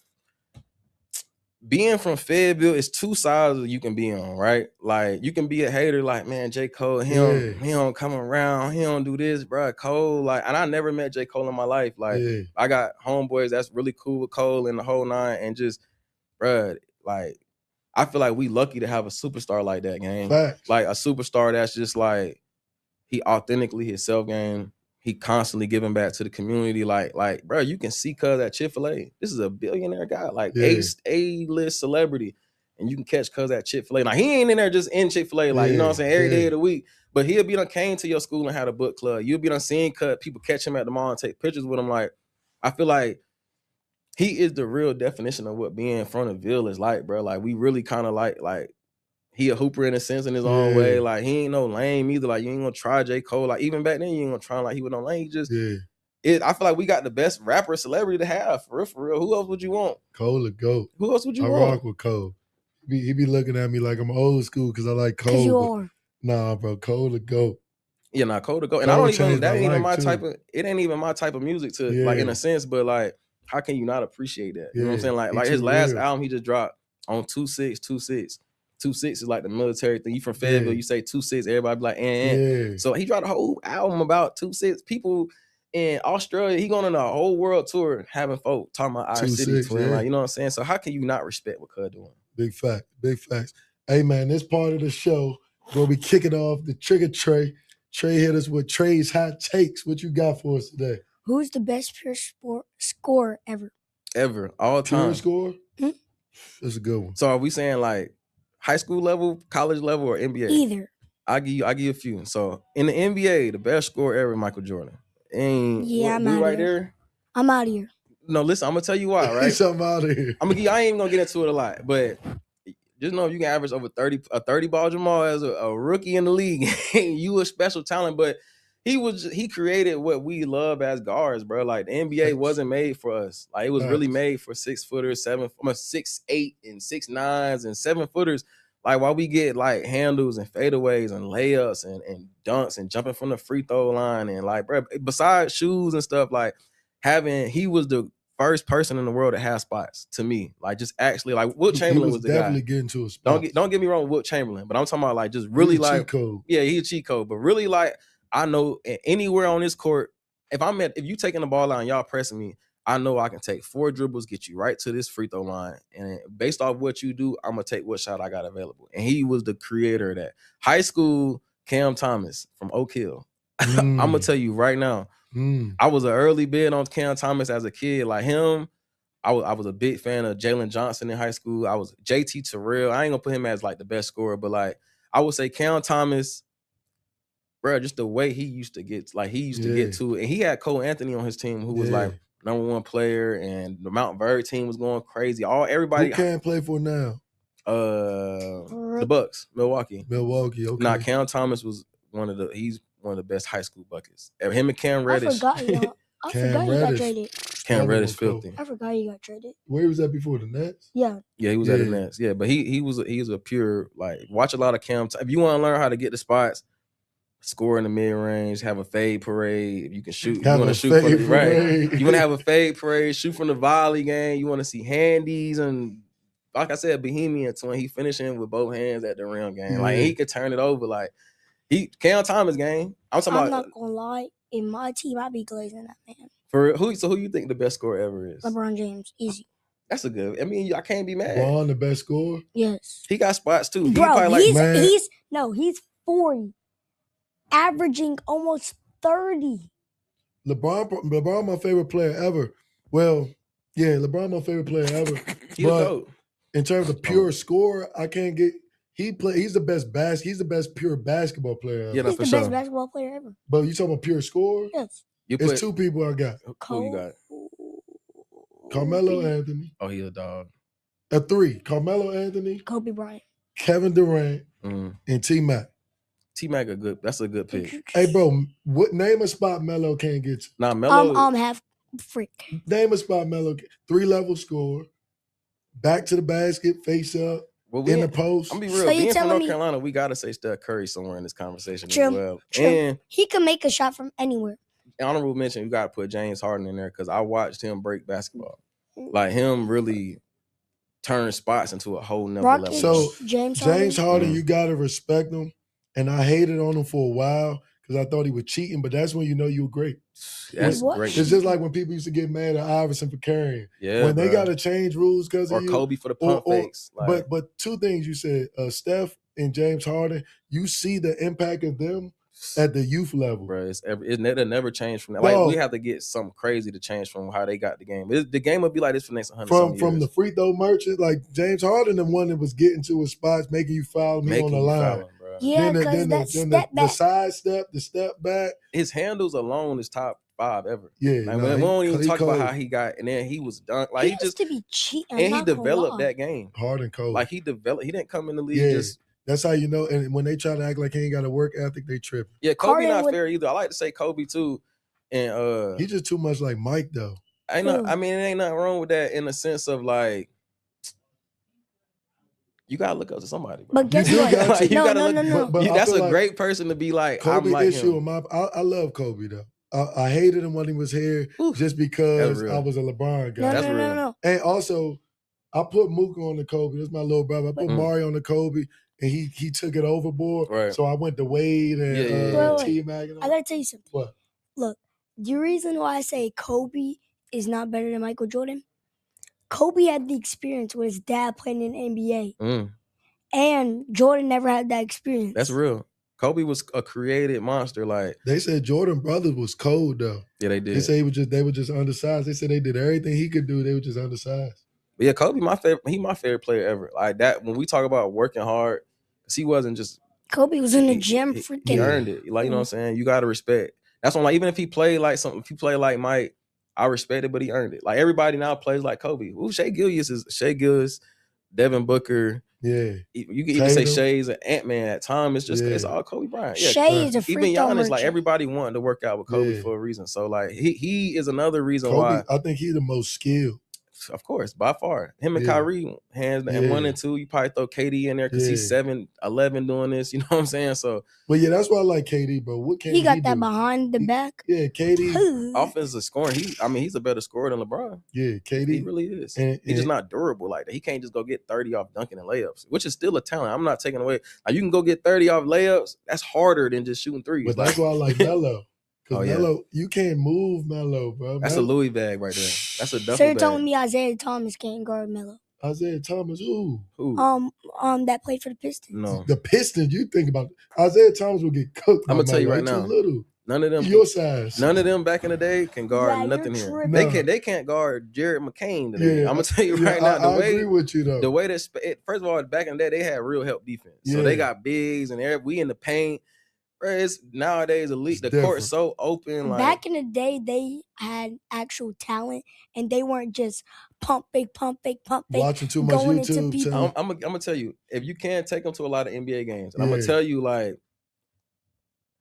being from Fayetteville is 2 sides you can be on, right? Like you can be a hater, like, man, J. Cole, he don't come around, he don't do this, bro. Cole, like, and I never met J. Cole in my life. Like, I got homeboys that's really cool with Cole and the whole nine, and just, bro, like, I feel like we lucky to have a superstar like that, gang. Facts. Like a superstar that's just like, he authentically himself, gang. He constantly giving back to the community. Like, bro, you can see Cuz at Chick-fil-A. This is a billionaire guy, like A-list celebrity. And you can catch Cuz at Chick-fil-A. Now, he ain't in there just in Chick-fil-A, like, you know what I'm saying, every day of the week. But he'll be done came to your school and had a book club. You'll be done seeing Cuz, people catch him at the mall and take pictures with him. Like, I feel like he is the real definition of what being in front of Ville is like, bro. Like, we really kind of like, he a hooper in a sense in his own way. Like, he ain't no lame either. Like, you ain't gonna try J. Cole. Like, even back then, you ain't gonna try him like he was no lame. He just, I feel like we got the best rapper celebrity to have, for real. Who else would you want? Cole the GOAT. Who else would you want? I rock with Cole. He be looking at me like I'm old school because I like Cole. Because you are. Nah, bro, Cole the GOAT. Yeah, nah, Cole the GOAT. And I don't even, that ain't even my type of, it ain't even my type of music to, like, in a sense, but like, how can you not appreciate that? You know what I'm saying? Like his last album he just dropped on 2-6. 2-6 is like the military thing. You from Fayetteville, you say 2-6, everybody be like, So he dropped a whole album about 2-6. People in Australia, he going on a whole world tour having folk talking about our city twin. Like, you know what I'm saying? So how can you not respect what Cuz doing? Big facts. Hey man, this part of the show where we kick it off, the trigger Trey. Trey hit us with Trey's hot takes. What you got for us today? Who's the best pure scorer ever? Ever, all time. Pure score? That's a good one. So are we saying like high school level, college level, or NBA? Either. I give you a few. So in the NBA, the best scorer ever, Michael Jordan. And I'm out right there. I'm out of here. No, listen, I'm gonna tell you why, right? I'm out of here. I ain't even gonna get into it a lot, but just know if you can average over 30 ball Jamal as a rookie in the league, you a special talent. But he created what we love as guards, bro. Like the NBA wasn't made for us. Like it was really made for 6-footers, 6'8" and 6'9s and 7-footers. Like while we get like handles and fadeaways and layups and dunks and jumping from the free throw line and like, bro, besides shoes and stuff, like he was the first person in the world to have spots to me. Like just actually like Wilt Chamberlain was the definitely guy. Getting to a spot. Don't get me wrong with Wilt Chamberlain, but I'm talking about like just really like cheat code. Yeah, he a cheat code. But really like I know anywhere on this court, if you taking the ball out and y'all pressing me, I know I can take 4 dribbles, get you right to this free throw line. And based off what you do, I'm going to take what shot I got available. And he was the creator of that. High school, Cam Thomas from Oak Hill. I'm going to tell you right now, I was an early bid on Cam Thomas as a kid. Like him, I was a big fan of Jalen Johnson in high school. I was JT Terrell. I ain't going to put him as like the best scorer, but like I would say Cam Thomas, bro, just the way he used to get, like he used to get to it. And he had Cole Anthony on his team who was like #1 player, and the Mount Byrd team was going crazy. Everybody who can't play for now? The Bucks, Milwaukee. Okay. Nah, Cam Thomas was he's one of the best high school buckets. Him and Cam Reddish. I forgot you got traded. Cam Other Reddish one cold. filthy. I forgot he got traded. Where was that before the Nets? Yeah. Yeah, he was at the Yeah. Nets. Yeah, but he was a pure like watch a lot of Cam. If you want to learn how to get the spots, score in the mid range, have a fade parade. If you can shoot, you Have want a to shoot from the fade right. parade. You want to have a fade parade, shoot from the volley game. You want to see handies and like I said, Bohemian twin. He finishing with both hands at the rim game. Like Yeah. he could turn it over. Like Cam Thomas game. I'm talking I'm about not gonna lie. In my team, I'd be glazing that man. for who. So who you think the best scorer ever is? LeBron James, easy. That's a good. I mean, I can't be mad. LeBron, the best scorer. Yes. He got spots too. He Bro, probably like he's 40, averaging almost 30. LeBron, my favorite player ever. Well, yeah, LeBron, my favorite player ever. he's but dope. in terms of pure scorer, I can't get. He's the best He's the best pure basketball player ever. Yeah, no, He's for the sure. best basketball player ever. But you talking about pure scorer? Yes. It's two people I got. Who you got? Carmelo Anthony. Oh, he a dog. A three. Carmelo Anthony, Kobe Bryant. Kevin Durant, Mm. and T-Mac. T-Mac a good. That's a good pick. Hey, bro, what name a spot Melo can't get to? Nah, Melo. Half freak. Name a spot Melo. 3-level score. Back to the basket, face up, well, in the post. I'm gonna be real. So you Being from telling North me- Carolina, we gotta say Steph Curry somewhere in this conversation True. as well. True. And He can make a shot from anywhere. honorable mention, you gotta put James Harden in there because I watched him break basketball. Like him really turn spots into a whole nother Rocket, level. So, James James Harden, Mhm. you gotta respect him. And I hated on him for a while because I thought he was cheating, but that's when you know you were great. That's What? great. It's just like when people used to get mad at Iverson for carrying. Yeah, when they bruh. gotta change rules because or of you. Kobe for the pump or- fakes. Like, But two things you said, Steph and James Harden, you see the impact of them at the youth level. bro, it'll never change from that. No. Like we have to get something crazy to change from how they got the game. The game will be like this for the next 100 From years. the free throw merchant, like James Harden, the one that was getting to his spots, making you foul me on the line. Bro. Yeah, Then because that step the back. side step, the step back. His handles alone is top 5 ever. Yeah, Like, nah, we won't even he talk cold. about how he got, and then he was done. Like He he used just to be cheating. and he developed that game. Harden cold. Like he developed. He didn't come in the league Yeah. just. That's how you know. And when they try to act like he ain't got a work ethic, they tripping. Yeah, Kobe Harden not would- fair either. I like to say Kobe too, and He's just too much like Mike though. I know. Who? I mean, it ain't nothing wrong with that in the sense of like. You gotta look up to somebody, bro. But guess do what? got to. You gotta look- no. But I that's feel a like great person to be like. Kobe I'm like issue him. with I love Kobe though. I hated him when he was here Ooh, just because real. I was a LeBron guy. No, That's no, real. no. And also, I put Mooka on the Kobe. That's my little brother. I put Mhm. Mario on the Kobe, and he took it overboard. Right. So I went to Wade and Yeah. Wait. T-Mac. And I gotta tell you something. What? Look, the reason why I say Kobe is not better than Michael Jordan, Kobe had the experience with his dad playing in the NBA, Mm, and Jordan never had that experience. that's real. Kobe was a created monster. Like, They said Jordan brothers was cold though. yeah, they They did. said they were just undersized. They said they did everything he could do. They were just undersized. But yeah, Kobe, my favorite. He my favorite player ever. Like that. When we talk about working hard, because he wasn't just Kobe was in the he- gym he freaking. earned it. Like, you know what I'm saying? You gotta respect. That's when, like, even if he played like something, if he played like Mike, I respect it, but he earned it. Like everybody now plays like Kobe. Ooh, Shea Gilgeous, Devin Booker. Yeah. You can even say Tatum. Shay's an Ant-Man at times. It's just it's Yeah. all Kobe Bryant. Yeah, Shea is a even free throw Giannis, merchant. like everybody wanted to work out with Kobe Yeah. for a reason. So like he is another reason Kobe, why. I think he's the most skilled. Of course, by far. Him and Yeah. Kyrie, hands and 1 Yeah. and 2. You probably throw KD in there because he's Yeah. 7'11" doing this. You know what I'm saying? So But yeah, that's why I like KD, bro. What can He got that do? behind the back. Yeah, KD. offensive scoring, he's a better scorer than LeBron. Yeah, He KD. really is. And- He's just and- not durable like that. He can't just go get 30 off dunking and layups, which is still a talent. I'm not taking away. Like, you can go get 30 off layups. That's harder than just shooting threes. But that's why I like Melo. Because Oh, yeah. Melo, you can't move Melo, bro. That's a Melo- Louis bag right there. That's a duffel So you're bag. telling me Isaiah Thomas can't guard Melo? Isaiah Thomas, ooh. Who? That played for the Pistons. No. The Pistons, you think about Isaiah Thomas will get cooked. I'ma by tell you Melo. right He now. Too little. None of them. Your size. None of them back in the day can guard Yeah, you're nothing here. tripping. They can't guard Jared McCain today. Yeah, I'm gonna tell you Yeah, right now. I agree with you though. The way that first of all, back in the day, they had real help defense. So Yeah. they got bigs and we in the paint. Whereas nowadays, elite, It's the court's so open. Like, Back in the day, they had actual talent, and they weren't just pump fake, pump fake, pump fake. Watching too much going into YouTube people. channel. I'm gonna tell you, if you can't take them to a lot of NBA games, and I'm Yeah. gonna tell you, like,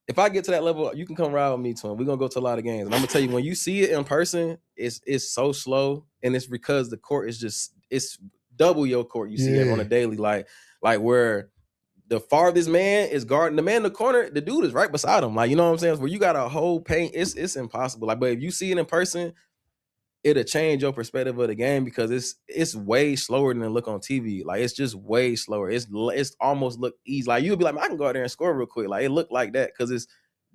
if I get to that level, you can come ride with me, twin. We're gonna go to a lot of games. And I'm gonna tell you, when you see it in person, it's so slow. And it's because the court is just it's double your court you see it on a daily, like where the farthest man is guarding the man in the corner, the dude is right beside him. Like, you know what I'm saying? Where you got a whole paint, it's impossible. Like, but if you see it in person, it'll change your perspective of the game because it's way slower than it look on TV. Like, it's just way slower. It's almost look easy. Like, you'll be like, I can go out there and score real quick. Like, it looked like that because it's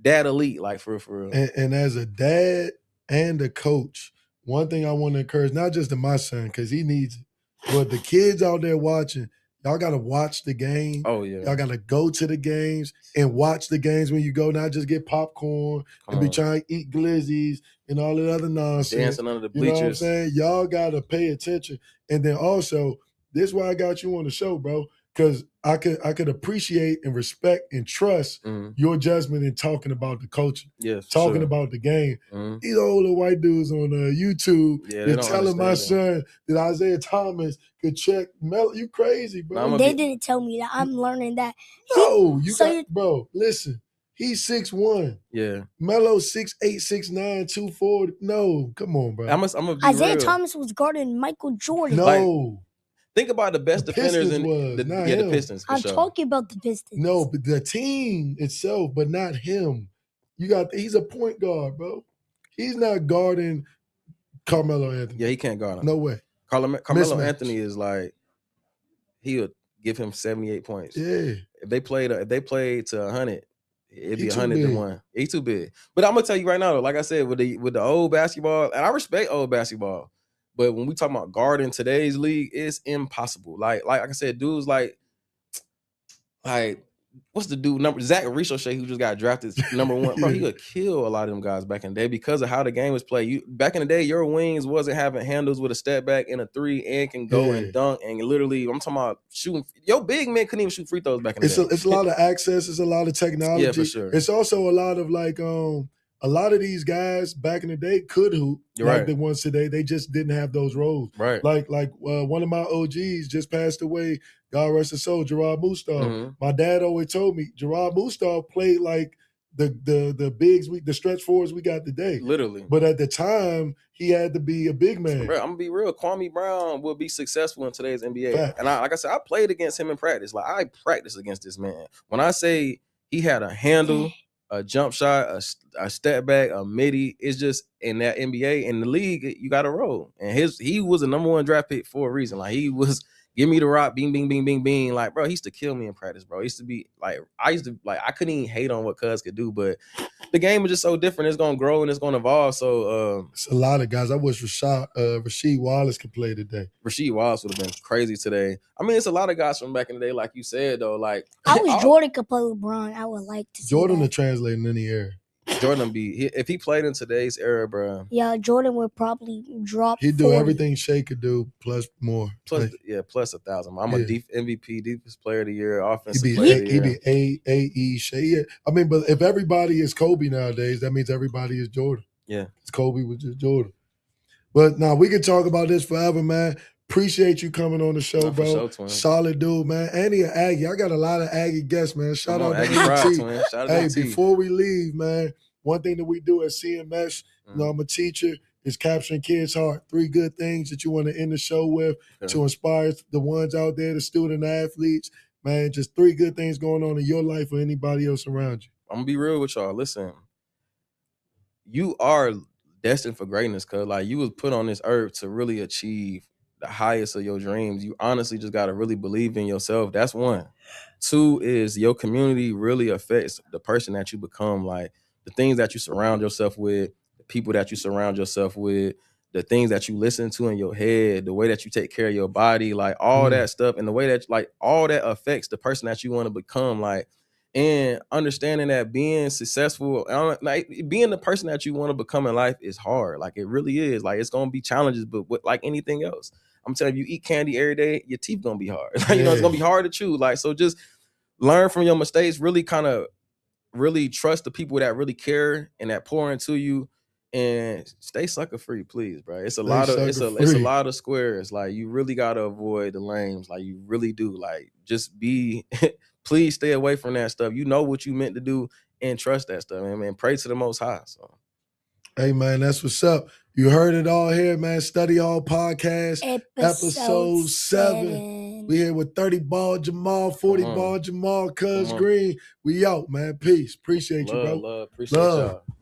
that elite. Like, for real. And as a dad and a coach, one thing I want to encourage, not just to my son because he needs it, but the kids out there watching, y'all got to watch the game. Oh yeah, y'all got to go to the games and watch the games when you go. Not just get popcorn and be trying to eat glizzies and all that other nonsense. Dancing under the bleachers. You know what I'm saying? Y'all got to pay attention. And then also, this is why I got you on the show, bro. Because I could appreciate and respect and trust your judgment in talking about the culture, talking about the game. These older white dudes on YouTube, they're telling my son that Isaiah Thomas could check Melo. You crazy, bro? They didn't tell me that. I'm learning that. No, bro. Listen, he's 6'1". Yeah, Melo 6'8", 6'9", 240. No, come on, bro. I'm gonna be Isaiah real. Thomas was guarding Michael Jordan. No. Think about the best defenders in the Pistons. I'm talking about the Pistons. No, but the team itself, but not him. He's a point guard, bro. He's not guarding Carmelo Anthony. Yeah, he can't guard him. No way. Carmelo Anthony is like, he would give him 78 points. Yeah. If they played to 100, it'd be 100-1. He's too big. But I'm gonna tell you right now, though, like I said, with the old basketball, and I respect old basketball. But when we talk about guarding today's league, it's impossible. Like I said, dudes like what's the dude number? Zach Ricochet, who just got drafted #1. Bro, he could kill a lot of them guys back in the day because of how the game was played. Back in the day, your wings wasn't having handles with a step back and a 3 and can go and dunk and literally, I'm talking about shooting. Your big man couldn't even shoot free throws back in the day. It's a lot of access. It's a lot of technology. Yeah, for sure. It's also a lot of a lot of these guys back in the day could hoop the ones today. They just didn't have those roles. Right. Like one of my OGs just passed away. God rest his soul, Gerard Mustaf. My dad always told me Gerard Mustaf played like the bigs, the stretch fours we got today. Literally. But at the time, he had to be a big man. Bro, I'm gonna be real. Kwame Brown will be successful in today's NBA. Fact. And like I said, I played against him in practice. Like, I practiced against this man. When I say he had a handle, a jump shot, a step back, a midi, it's just in that NBA, in the league, you got to roll. And he was a #1 draft pick for a reason. Like, he was, give me the rock, bing, bing, bing, bing, bing. Like, bro, he used to kill me in practice, bro. He used to be like, I couldn't even hate on what Cuz could do, but the game is just so different. It's gonna grow and it's gonna evolve. So it's a lot of guys. I wish Rasheed Wallace could play today. Rasheed Wallace would have been crazy today. I mean, it's a lot of guys from back in the day, like you said, though. Like, I wish Jordan could play LeBron. I would like to see Jordan that. to translate in any era. Jordan if he played in today's era, bro. Yeah, Jordan would probably drop. He'd do everything Shea could do, plus more. Plus 1,000. I'm a MVP, defensive player of the year, offensive player of the year. He'd be AE Shea. Yeah. I mean, but if everybody is Kobe nowadays, that means everybody is Jordan. Yeah. It's Kobe was just Jordan. But now we can talk about this forever, man. Appreciate you coming on the show, bro. Sure, solid dude, man. And he an Aggie. I got a lot of Aggie guests, man. Shout out to Aggie Pride, twin. Shout out to before we leave, man, one thing that we do at CMS, you know, I'm a teacher, is capturing kids' heart. 3 good things that you want to end the show with to inspire the ones out there, the student athletes. Man, just 3 good things going on in your life or anybody else around you. I'm going to be real with y'all. Listen, you are destined for greatness, cuz like, you was put on this earth to really achieve the highest of your dreams. You honestly just got to really believe in yourself. That's 1. 2 is your community really affects the person that you become. Like, the things that you surround yourself with, the people that you surround yourself with, the things that you listen to in your head, the way that you take care of your body, like all that stuff, and the way that, like, all that affects the person that you want to become. Like, and understanding that being successful, like, being the person that you want to become in life is hard. Like, it really is. Like, it's going to be challenges, but like anything else, I'm telling you, eat candy every day, your teeth going to be hard. Like, you know, it's going to be hard to chew. Like, so just learn from your mistakes, really kind of really trust the people that really care and that pour into you, and stay sucker free, please, bro. It's a Stay lot of it's a sucker-free. lot of squares. Like, you really gotta avoid the lames. Like, you really do. Like, just be please stay away from that stuff. You know what you meant to do, and trust that stuff, man. Pray to the Most High. So, Hey, man, that's what's up. You heard it all here, man. Study Hall Podcast, episode 7. We here with 30 Ball Jamal, 40 Ball Jamal, CuzGreeen. We out, man. Peace. Appreciate you, bro. Love. Appreciate Love. y'all.